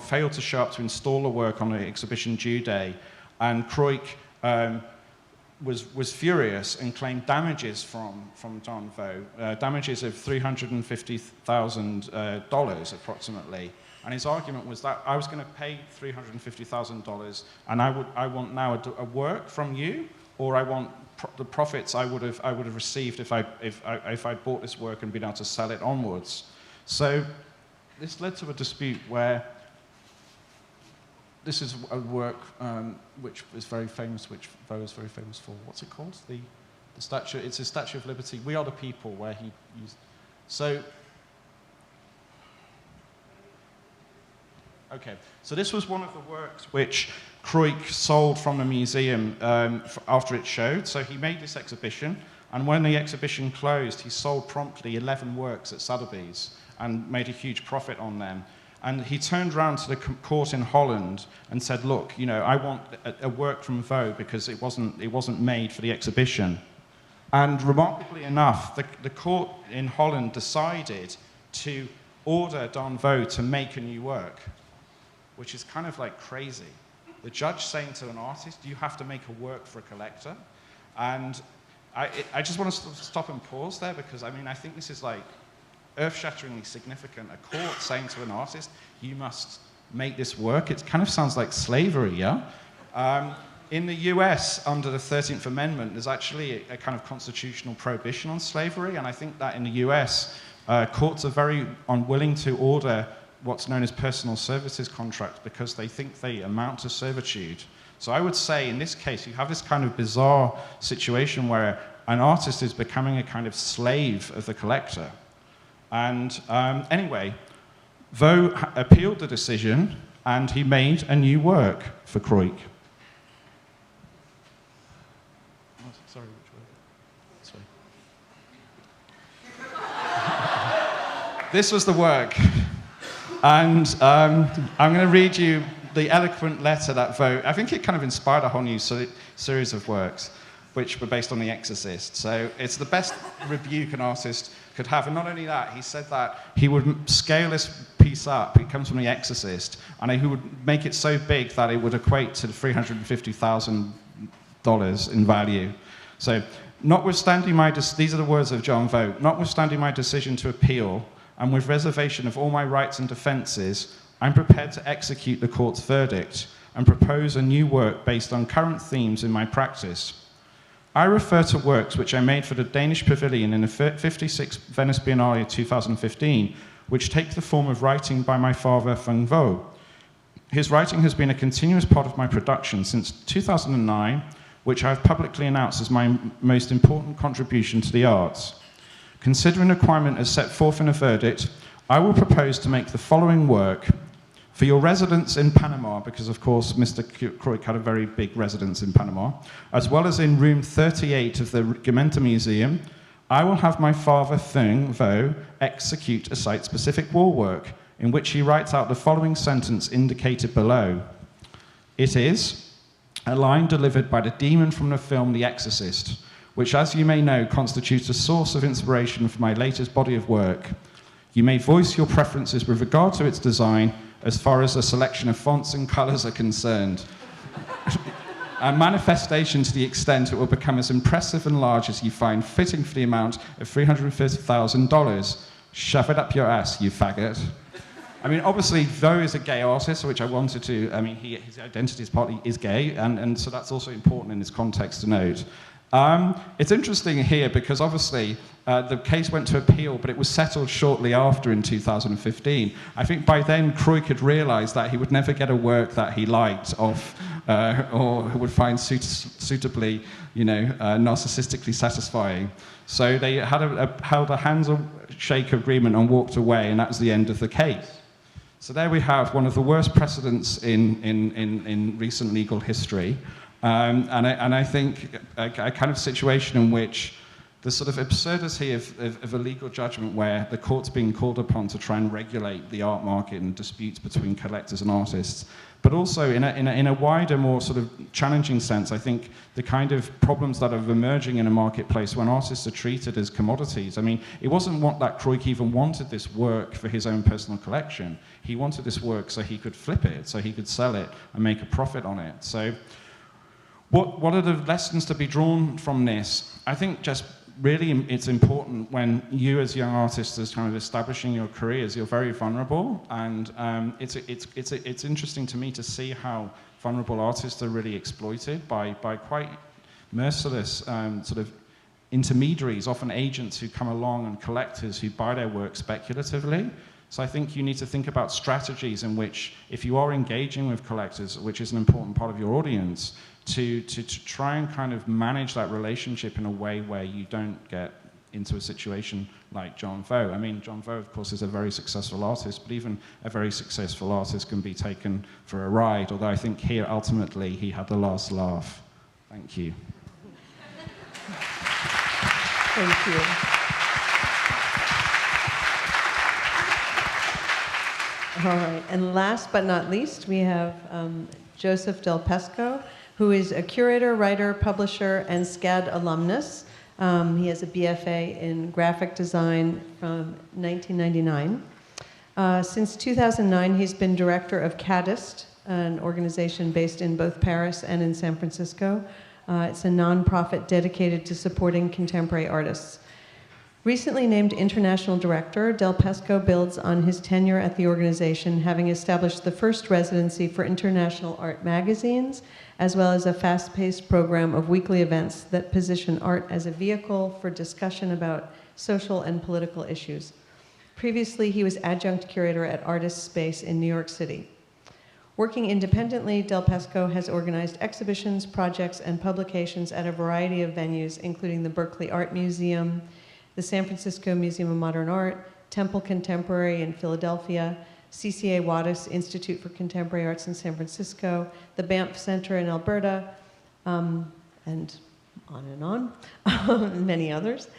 failed to show up to install the work on the exhibition due day, and Kroik was furious and claimed damages from John Vaux, damages of $350,000 approximately. And his argument was that I was going to pay $350,000, and I want now a work from you, or I want the profits I would have received if I bought this work and been able to sell it onwards. So this led to a dispute where this is a work which is very famous, which Vaux is very famous for. What's it called? The statue. It's a Statue of Liberty. We Are the People, where he used. So. Okay, so this was one of the works which Kroik sold from the museum after it showed. So he made this exhibition, and when the exhibition closed, he sold promptly 11 works at Sotheby's and made a huge profit on them. And he turned around to the court in Holland and said, look, you know, I want a work from Vaux because it wasn't made for the exhibition. And remarkably enough, the court in Holland decided to order Don Vaux to make a new work, which is kind of like crazy. The judge saying to an artist, you have to make a work for a collector. And I just want to stop and pause there because, I mean, I think this is like earth-shatteringly significant. A court saying to an artist, you must make this work. It kind of sounds like slavery, yeah? In the US, under the 13th Amendment, there's actually a kind of constitutional prohibition on slavery, and I think that in the US, courts are very unwilling to order what's known as personal services contracts because they think they amount to servitude. So I would say in this case, you have this kind of bizarre situation where an artist is becoming a kind of slave of the collector. And anyway, Vaux appealed the decision, and he made a new work for Kreuk. Sorry, which way? This way. This was the work. And I'm going to read you the eloquent letter that Vaux, I think it kind of inspired a whole new series of works, which were based on The Exorcist. So it's the best rebuke an artist could have. And not only that, he said that he would scale this piece up. It comes from The Exorcist. And he would make it so big that it would equate to $350,000 in value. So notwithstanding these are the words of John Vaux, notwithstanding my decision to appeal, and with reservation of all my rights and defences, I'm prepared to execute the court's verdict and propose a new work based on current themes in my practice. I refer to works which I made for the Danish Pavilion in the 56th Venice Biennale 2015, which take the form of writing by my father, Van Vaux. His writing has been a continuous part of my production since 2009, which I have publicly announced as my most important contribution to the arts. Considering the requirement as set forth in a verdict, I will propose to make the following work. For your residence in Panama, because of course Mr. Kreuk had a very big residence in Panama, as well as in room 38 of the Gementa Museum, I will have my father, Vaux, execute a site-specific wall work in which he writes out the following sentence indicated below. It is a line delivered by the demon from the film The Exorcist, which, as you may know, constitutes a source of inspiration for my latest body of work. You may voice your preferences with regard to its design as far as a selection of fonts and colours are concerned. A manifestation to the extent it will become as impressive and large as you find fitting for the amount of $350,000. Shove it up your ass, you faggot. I mean, obviously, Vaux is a gay artist, which I wanted to, I mean, his identity is partly gay, and so that's also important in this context to note. It's interesting here because obviously the case went to appeal, but it was settled shortly after in 2015. I think by then Kreuk had realised that he would never get a work that he liked off or would find suitably, narcissistically satisfying. So they held a handshake agreement and walked away, and that was the end of the case. So there we have one of the worst precedents in recent legal history. And I think a kind of situation in which the sort of absurdity of a legal judgment where the court's being called upon to try and regulate the art market and disputes between collectors and artists, but also in a wider, more sort of challenging sense, I think the kind of problems that are emerging in a marketplace when artists are treated as commodities. I mean, it wasn't that Kreuk even wanted this work for his own personal collection. He wanted this work so he could flip it, so he could sell it and make a profit on it. So what are the lessons to be drawn from this? I think just really it's important when you as young artists are kind of establishing your careers, you're very vulnerable, and it's interesting to me to see how vulnerable artists are really exploited by quite merciless sort of intermediaries, often agents who come along and collectors who buy their work speculatively. So I think you need to think about strategies in which, if you are engaging with collectors, which is an important part of your audience, to try and kind of manage that relationship in a way where you don't get into a situation like John Vaux. I mean, John Vaux, of course, is a very successful artist, but even a very successful artist can be taken for a ride, although I think here, ultimately, he had the last laugh. Thank you. Thank you. All right, and last but not least, we have Joseph Del Pesco, who is a curator, writer, publisher, and SCAD alumnus. He has a BFA in graphic design from 1999. Since 2009, he's been director of CADist, an organization based in both Paris and in San Francisco. It's a nonprofit dedicated to supporting contemporary artists. Recently named international director, Del Pesco builds on his tenure at the organization, having established the first residency for international art magazines, as well as a fast-paced program of weekly events that position art as a vehicle for discussion about social and political issues. Previously, he was adjunct curator at Artist Space in New York City. Working independently, Del Pesco has organized exhibitions, projects, and publications at a variety of venues, including the Berkeley Art Museum, the San Francisco Museum of Modern Art, Temple Contemporary in Philadelphia, CCA Wattis Institute for Contemporary Arts in San Francisco, the Banff Center in Alberta, and on, many others.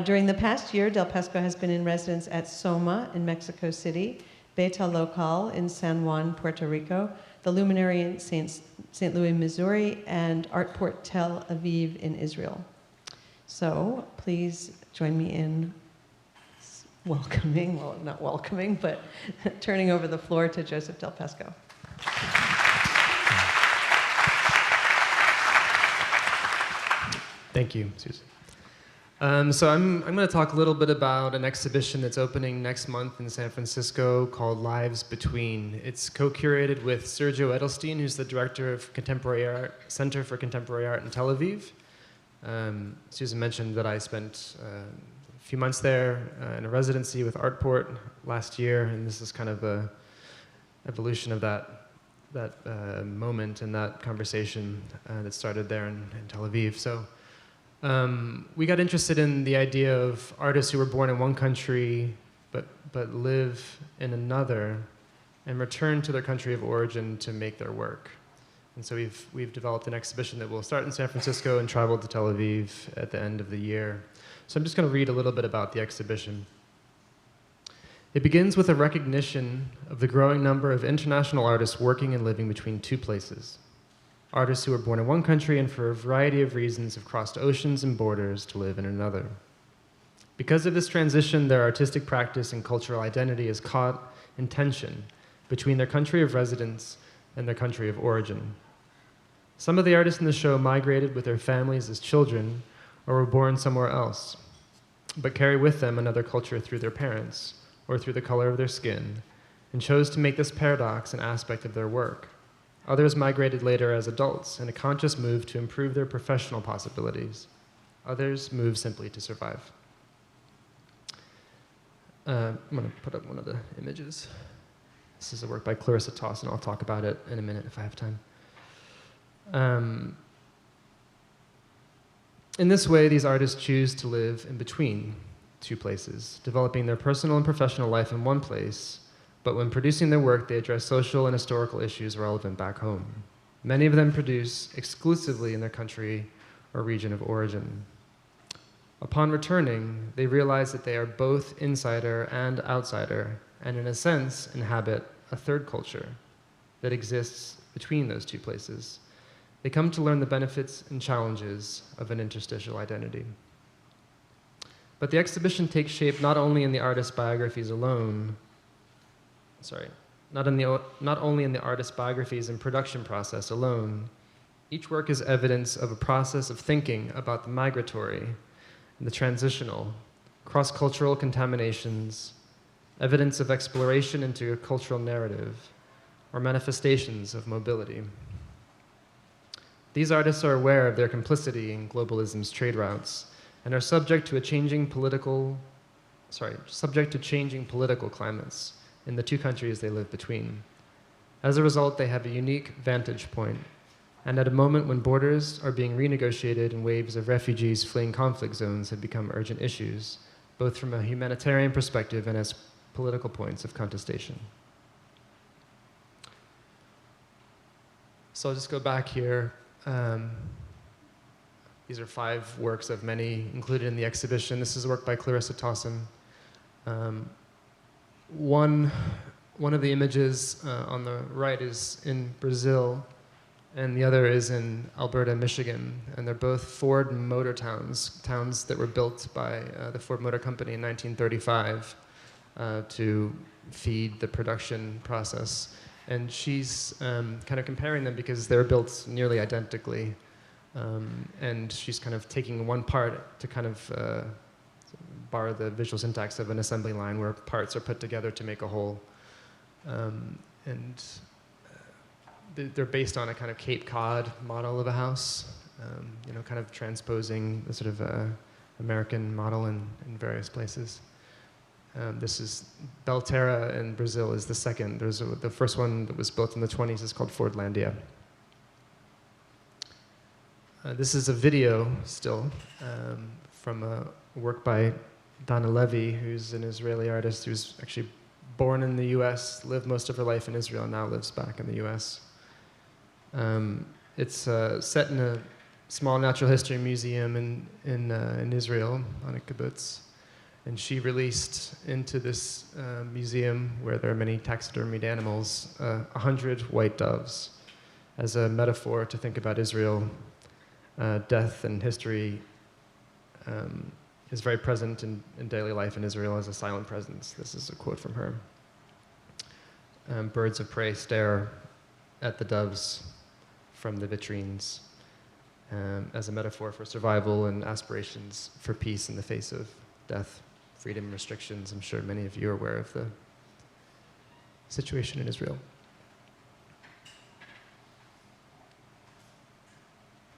During the past year, Del Pesco has been in residence at SOMA in Mexico City, Beta Local in San Juan, Puerto Rico, the Luminary in St. Louis, Missouri, and Artport Tel Aviv in Israel. So please join me in welcoming, well, not welcoming, but turning over the floor to Joseph Del Pesco. Thank you, Susan. So I'm going to talk a little bit about an exhibition that's opening next month in San Francisco called Lives Between. It's co-curated with Sergio Edelstein, who's the director of Contemporary Art Center for Contemporary Art in Tel Aviv. Susan mentioned that I spent a few months there in a residency with Artport last year, and this is kind of a evolution of that moment and that conversation that started there in Tel Aviv. So we got interested in the idea of artists who were born in one country but live in another and return to their country of origin to make their work. And so we've developed an exhibition that will start in San Francisco and travel to Tel Aviv at the end of the year. So I'm just going to read a little bit about the exhibition. It begins with a recognition of the growing number of international artists working and living between two places. Artists who were born in one country and for a variety of reasons have crossed oceans and borders to live in another. Because of this transition, their artistic practice and cultural identity is caught in tension between their country of residence and their country of origin. Some of the artists in the show migrated with their families as children or were born somewhere else, but carry with them another culture through their parents or through the color of their skin, and chose to make this paradox an aspect of their work. Others migrated later as adults in a conscious move to improve their professional possibilities. Others moved simply to survive. I'm going to put up one of the images. This is a work by Clarissa Toss, and I'll talk about it in a minute if I have time. In this way, these artists choose to live in between two places, developing their personal and professional life in one place, but when producing their work, they address social and historical issues relevant back home. Many of them produce exclusively in their country or region of origin. Upon returning, they realize that they are both insider and outsider, and in a sense, inhabit a third culture that exists between those two places. They come to learn the benefits and challenges of an interstitial identity. But the exhibition takes shape not only in the artist's biographies alone, not only in the artist's biographies and production process alone. Each work is evidence of a process of thinking about the migratory and the transitional, cross-cultural contaminations, evidence of exploration into a cultural narrative, or manifestations of mobility. These artists are aware of their complicity in globalism's trade routes and are subject to changing political climates in the two countries they live between. As a result, they have a unique vantage point, and at a moment when borders are being renegotiated and waves of refugees fleeing conflict zones have become urgent issues, both from a humanitarian perspective and as political points of contestation. So I'll just go back here. These are 5 works of many included in the exhibition. This is a work by Clarissa Towson. One of the images on the right is in Brazil, and the other is in Alberta, Michigan. And they're both Ford motor towns that were built by the Ford Motor Company in 1935 to feed the production process. And she's kind of comparing them because they're built nearly identically. And she's kind of taking one part to kind of borrow the visual syntax of an assembly line where parts are put together to make a whole. They're based on a kind of Cape Cod model of a house, kind of transposing the sort of American model in various places. This is Belterra in Brazil is the second. The first one that was built in the 20s is called Fordlandia. This is a video still from a work by Donna Levy, who's an Israeli artist who's actually born in the US, lived most of her life in Israel, and now lives back in the US. It's set in a small natural history museum in Israel on a kibbutz. And she released into this museum, where there are many taxidermied animals, 100 white doves as a metaphor to think about Israel. Death and history is very present in daily life in Israel as a silent presence. This is a quote from her. Birds of prey stare at the doves from the vitrines as a metaphor for survival and aspirations for peace in the face of death, freedom, restrictions. I'm sure many of you are aware of the situation in Israel.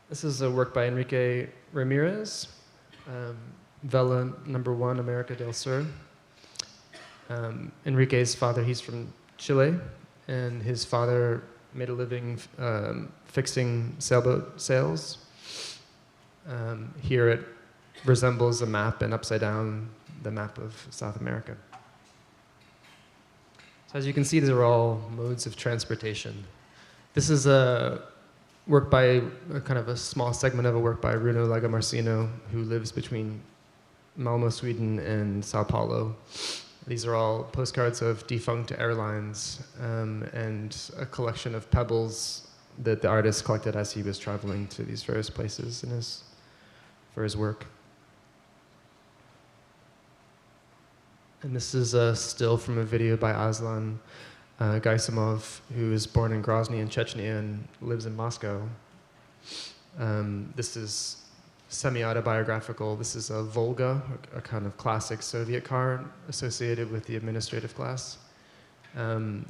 This is a work by Enrique Ramirez, Vela number 1, America del Sur. Enrique's father, he's from Chile, and his father made a living fixing sailboat sails. Here it resembles a map, and upside down, the map of South America. So as you can see, these are all modes of transportation. This is a work by kind of a small segment of a work by Bruno Lagomarsino, who lives between Malmo, Sweden, and Sao Paulo. These are all postcards of defunct airlines and a collection of pebbles that the artist collected as he was traveling to these various places for his work. And this is a still from a video by Aslan Gaisimov, who was born in Grozny in Chechnya and lives in Moscow. This is semi-autobiographical. This is a Volga, a kind of classic Soviet car associated with the administrative class. And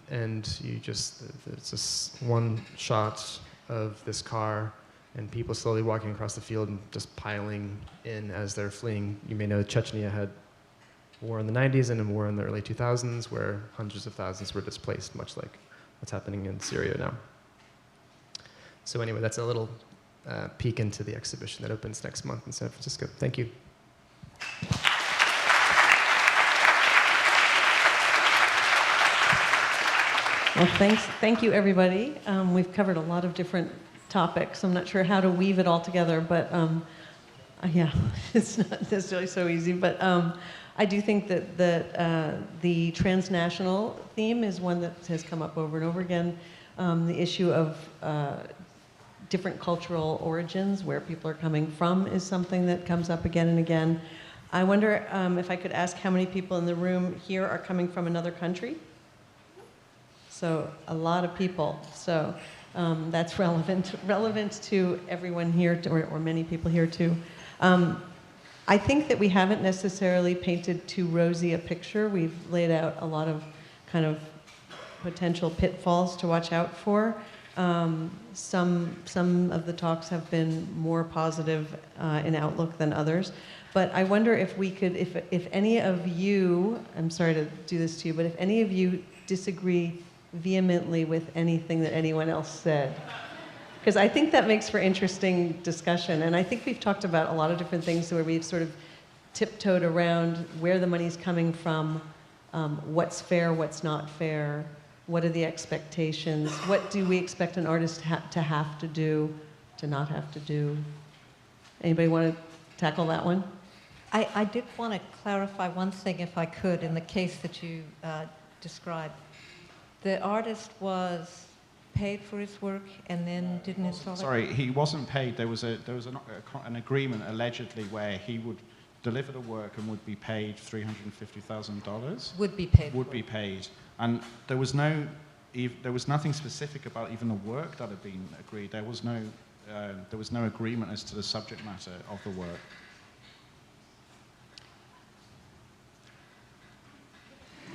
it's just one shot of this car and people slowly walking across the field and just piling in as they're fleeing. You may know Chechnya had war in the 90s and a war in the early 2000s where hundreds of thousands were displaced, much like what's happening in Syria now. So anyway, that's a little peek into the exhibition that opens next month in San Francisco. Thank you. Well, thank you, everybody. We've covered a lot of different topics. I'm not sure how to weave it all together, but yeah, it's not necessarily so easy. But I do think that the transnational theme is one that has come up over and over again. The issue of different cultural origins, where people are coming from, is something that comes up again and again. I wonder if I could ask how many people in the room here are coming from another country? So a lot of people. So that's relevant to everyone here, or many people here too. I think that we haven't necessarily painted too rosy a picture. We've laid out a lot of kind of potential pitfalls to watch out for. Some of the talks have been more positive in outlook than others. But I wonder if we could, if any of you, I'm sorry to do this to you, but if any of you disagree vehemently with anything that anyone else said, because I think that makes for interesting discussion. And I think we've talked about a lot of different things where we've sort of tiptoed around where the money's coming from, what's fair, what's not fair, what are the expectations, what do we expect an artist to have to do, to not have to do. Anybody want to tackle that one? I did want to clarify one thing, if I could, in the case that you described. The artist was paid for his work and then didn't install it? Sorry, he wasn't paid. There was an agreement allegedly where he would deliver the work and would be paid $350,000. Would be paid. Would be paid, and there was nothing specific about even the work that had been agreed. There was no agreement as to the subject matter of the work.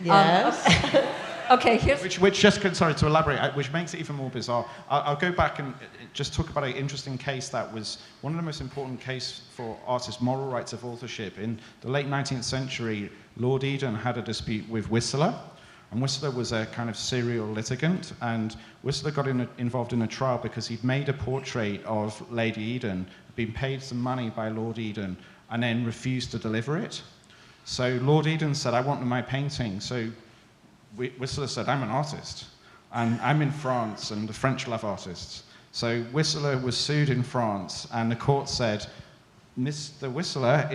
Yes. Okay, here's... Which just, sorry, to elaborate, which makes it even more bizarre. I'll go back and just talk about an interesting case that was one of the most important cases for artists' moral rights of authorship. In the late 19th century, Lord Eden had a dispute with Whistler, and Whistler was a kind of serial litigant, and Whistler got involved in a trial because he'd made a portrait of Lady Eden, been paid some money by Lord Eden, and then refused to deliver it. So Lord Eden said, I want my painting. So Whistler said, I'm an artist, and I'm in France, and the French love artists. So Whistler was sued in France, and the court said, Mr. Whistler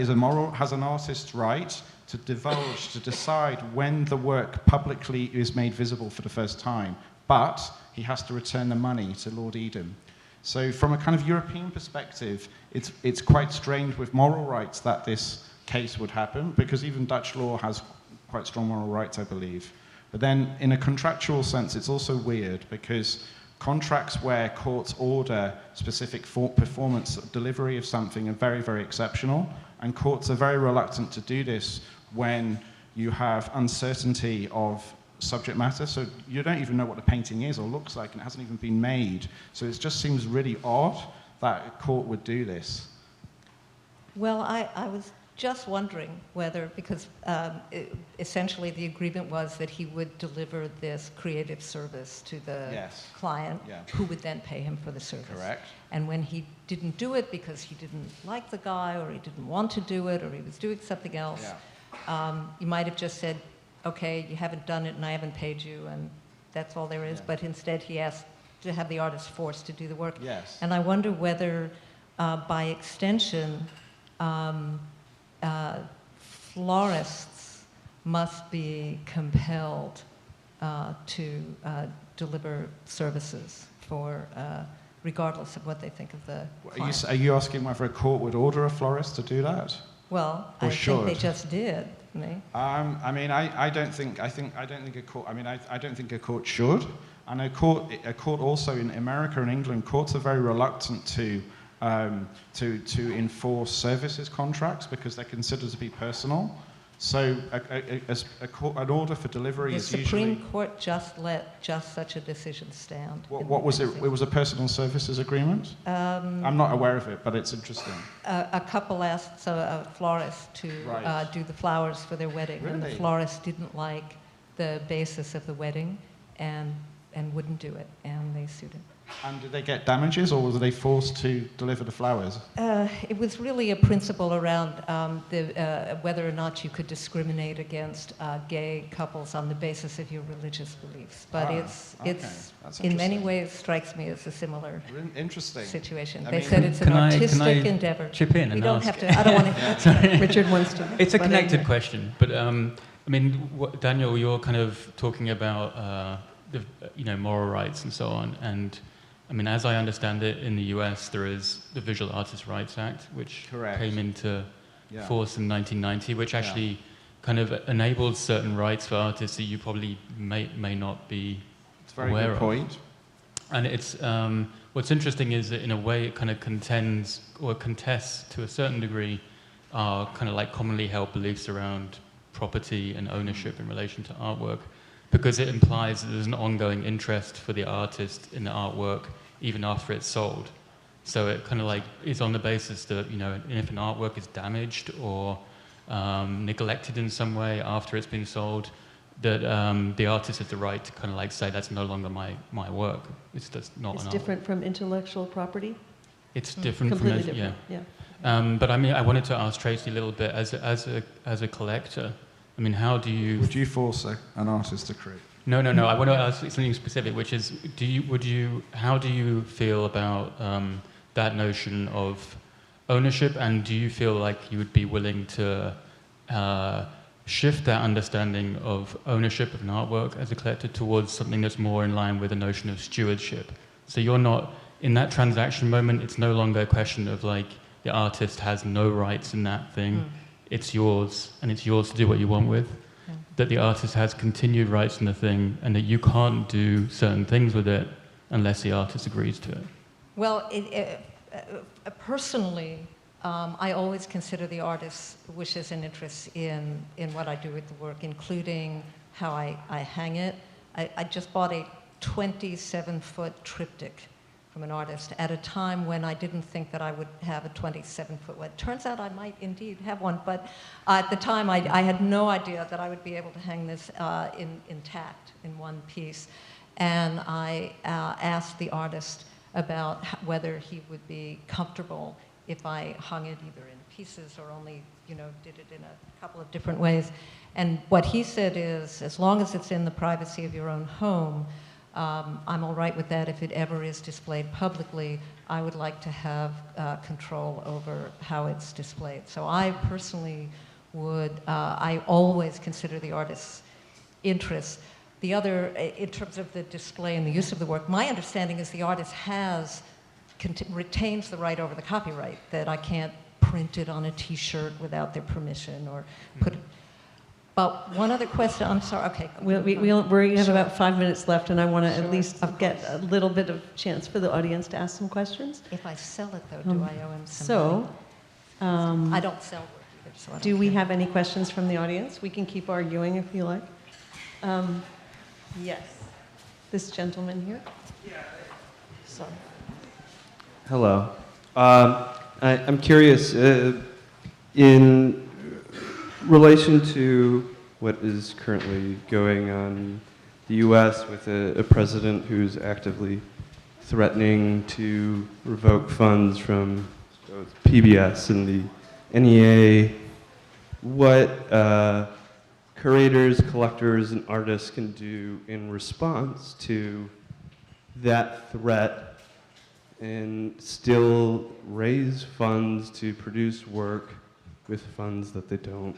has an artist's right to divulge, to decide when the work publicly is made visible for the first time, but he has to return the money to Lord Eden. So from a kind of European perspective, it's quite strange with moral rights that this case would happen, because even Dutch law has quite strong moral rights, I believe. But then in a contractual sense, it's also weird, because contracts where courts order specific performance delivery of something are very, very exceptional, and courts are very reluctant to do this when you have uncertainty of subject matter. So you don't even know what the painting is or looks like, and it hasn't even been made. So it just seems really odd that a court would do this. Well, I was just wondering whether, because essentially the agreement was that he would deliver this creative service to the client, who would then pay him for the service. Correct. And when he didn't do it because he didn't like the guy, or he didn't want to do it, or he was doing something else, you might have just said, okay, you haven't done it and I haven't paid you, and that's all there is. But instead he asked to have the artist forced to do the work. Yes. And I wonder whether, by extension, florists must be compelled to deliver services for, regardless of what they think of the client. Are you asking whether a court would order a florist to do that? Well, Or I should? think they just did. I mean, I don't think a court. I mean, I don't think a court should. And a court also in America and England, courts are very reluctant to enforce services contracts because they're considered to be personal. So an order for delivery is usually... The Supreme Court just let such a decision stand. What was it? It was a personal services agreement? I'm not aware of it, but it's interesting. A couple asked a florist to do the flowers for their wedding, and the florist didn't like the basis of the wedding and wouldn't do it, and they sued him. And did they get damages, or were they forced to deliver the flowers? It was really a principle around whether or not you could discriminate against gay couples on the basis of your religious beliefs. But it's in many ways strikes me as a similar situation. They said it's an artistic endeavor. Chip in and we don't ask? have to. I don't want to. Richard wants to. It's a connected question, but I mean, Daniel, you're kind of talking about the moral rights and so on, and I mean, as I understand it, in the US, there is the Visual Artists' Rights Act, which came into force in 1990, which actually kind of enabled certain rights for artists that you probably may not be aware of. It's a very good point. And it's, what's interesting is that in a way it kind of contends or contests to a certain degree our kind of like commonly held beliefs around property and ownership in relation to artwork, because it implies that there's an ongoing interest for the artist in the artwork even after it's sold. So it kind of like is on the basis that, you know, if an artwork is damaged or neglected in some way after it's been sold, that the artist has the right to kind of like say that's no longer my work. It's just not an artwork. It's different from intellectual property? It's different completely from different. Yeah. But I mean, I wanted to ask Tracey a little bit as a collector. I mean, how do you... Would you force an artist to create? No. I want to ask something specific, which is, how do you feel about that notion of ownership, and do you feel like you would be willing to shift that understanding of ownership of an artwork as a collector towards something that's more in line with the notion of stewardship? So you're not, in that transaction moment, it's no longer a question of like, the artist has no rights in that thing. It's yours, and it's yours to do what you want with. Yeah. That the artist has continued rights in the thing, and that you can't do certain things with it unless the artist agrees to it. Well, personally, I always consider the artist's wishes and interests in what I do with the work, including how I hang it. I just bought a 27-foot triptych from an artist at a time when I didn't think that I would have a 27-foot one. It turns out I might indeed have one, but at the time I had no idea that I would be able to hang this intact in one piece. And I asked the artist about whether he would be comfortable if I hung it either in pieces or only, did it in a couple of different ways. And what he said is, as long as it's in the privacy of your own home, I'm all right with that. If it ever is displayed publicly, I would like to have control over how it's displayed. So I personally would, I always consider the artist's interests. The other, in terms of the display and the use of the work, my understanding is the artist retains the right over the copyright, that I can't print it on a t-shirt without their permission or put it. But one other question, I'm sorry, okay. We have about 5 minutes left, and I want to at least get a little bit of chance for the audience to ask some questions. If I sell it, though, do I owe him some money? I don't sell work either, so I don't Do we care. have any questions from the audience? We can keep arguing if you like. Yes. This gentleman here? Sorry. Hello. I'm curious, in relation to what is currently going on in the US with a president who's actively threatening to revoke funds from both PBS and the NEA, what curators, collectors, and artists can do in response to that threat and still raise funds to produce work with funds that they don't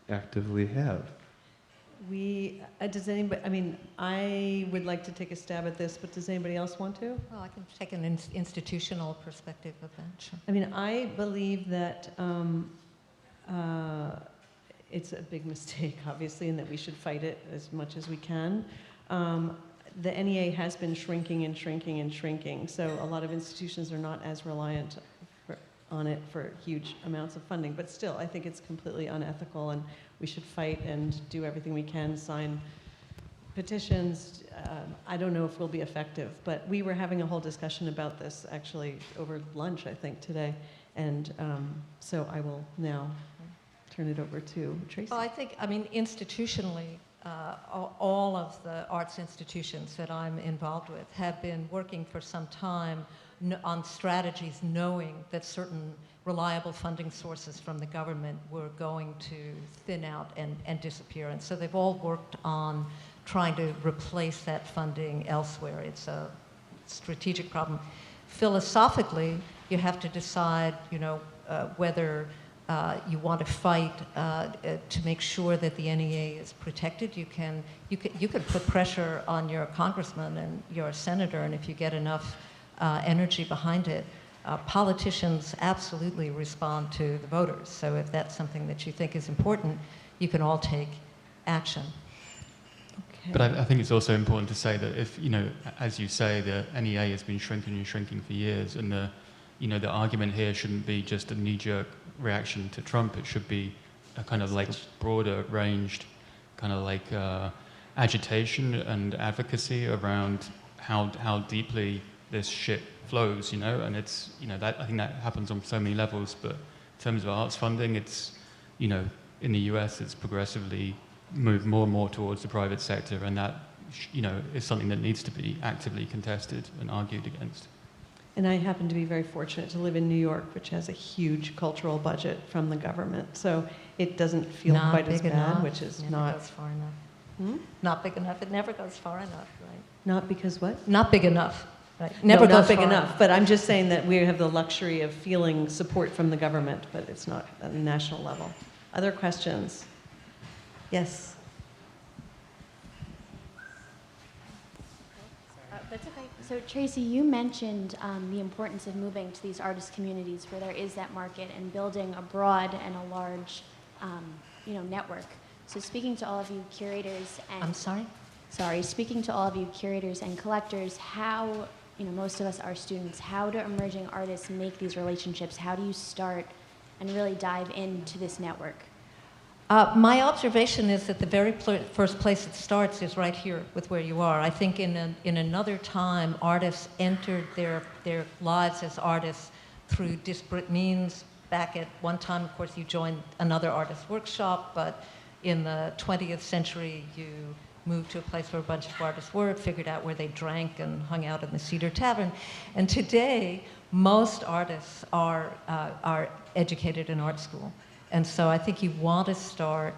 actively have. Does anybody, I would like to take a stab at this, but does anybody else want to? Well, I can take an institutional perspective of that, sure. I believe that it's a big mistake, obviously, and that we should fight it as much as we can. The NEA has been shrinking and shrinking and shrinking, so a lot of institutions are not as reliant on it for huge amounts of funding. But still, I think it's completely unethical, and we should fight and do everything we can, sign petitions. I don't know if we'll be effective, but we were having a whole discussion about this actually over lunch, I think, today. And so I will now turn it over to Tracey. Well, I think, institutionally, all of the arts institutions that I'm involved with have been working for some time on strategies, knowing that certain reliable funding sources from the government were going to thin out and disappear. And so they've all worked on trying to replace that funding elsewhere. It's a strategic problem. Philosophically, you have to decide, whether you want to fight to make sure that the NEA is protected. You can put pressure on your congressman and your senator, and if you get enough energy behind it, politicians absolutely respond to the voters. So if that's something that you think is important, you can all take action. Okay. But I think it's also important to say that if, as you say, the NEA has been shrinking and shrinking for years, and the argument here shouldn't be just a knee-jerk reaction to Trump. It should be a kind of like broader ranged kind of like agitation and advocacy around how deeply this shit flows, and it's, that I think that happens on so many levels. But in terms of arts funding, it's, in the US, it's progressively moved more and more towards the private sector, and that, is something that needs to be actively contested and argued against. And I happen to be very fortunate to live in New York, which has a huge cultural budget from the government. So it doesn't feel Not quite as big bad, enough. which is Never not... goes far enough. Not big enough. It never goes far enough, right? Not because what? Not big enough. Right. Never Never not goes big far enough. But I'm just saying that we have the luxury of feeling support from the government, but it's not at a national level. Other questions? Yes. That's okay. So Tracey, you mentioned the importance of moving to these artist communities where there is that market and building a broad and a large, network. So speaking to all of you curators and... I'm sorry? Sorry, speaking to all of you curators and collectors, how, most of us are students, how do emerging artists make these relationships? How do you start and really dive into this network? My observation is that the very first place it starts is right here with where you are. I think in another time, artists entered their lives as artists through disparate means. Back at one time, of course, you joined another artist workshop, but in the 20th century, you moved to a place where a bunch of artists worked, figured out where they drank and hung out in the Cedar Tavern. And today, most artists are educated in art school. And so I think you want to start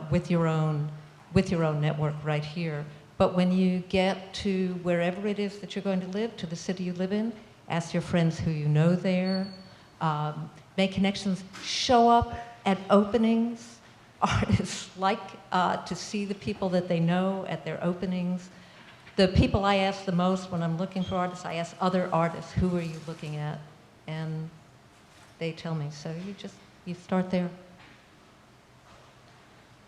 with your own network right here. But when you get to wherever it is that you're going to live, to the city you live in, ask your friends who you know there, make connections, show up at openings. Artists like to see the people that they know at their openings. The people I ask the most when I'm looking for artists, I ask other artists, who are you looking at? And they tell me. So you start there.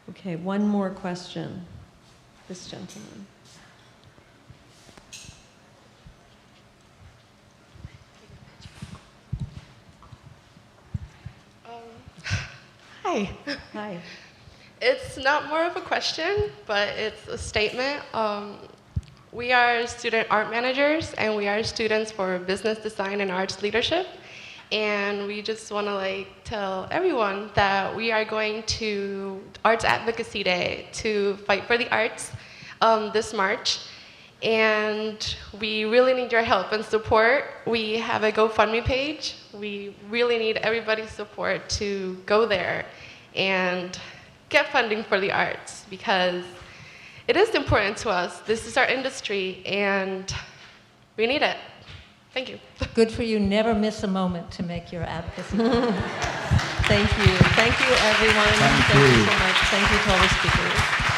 Okay, one more question. This gentleman. Hi. Hi. It's not more of a question, but it's a statement. We are student art managers, and we are students for business design and arts leadership. And we just want to tell everyone that we are going to Arts Advocacy Day to fight for the arts this March. And we really need your help and support. We have a GoFundMe page. We really need everybody's support to go there and get funding for the arts, because it is important to us. This is our industry, and we need it. Thank you. Good for you. Never miss a moment to make your advocacy. Thank you. Thank you, everyone. Thank you so much. Thank you to all the speakers.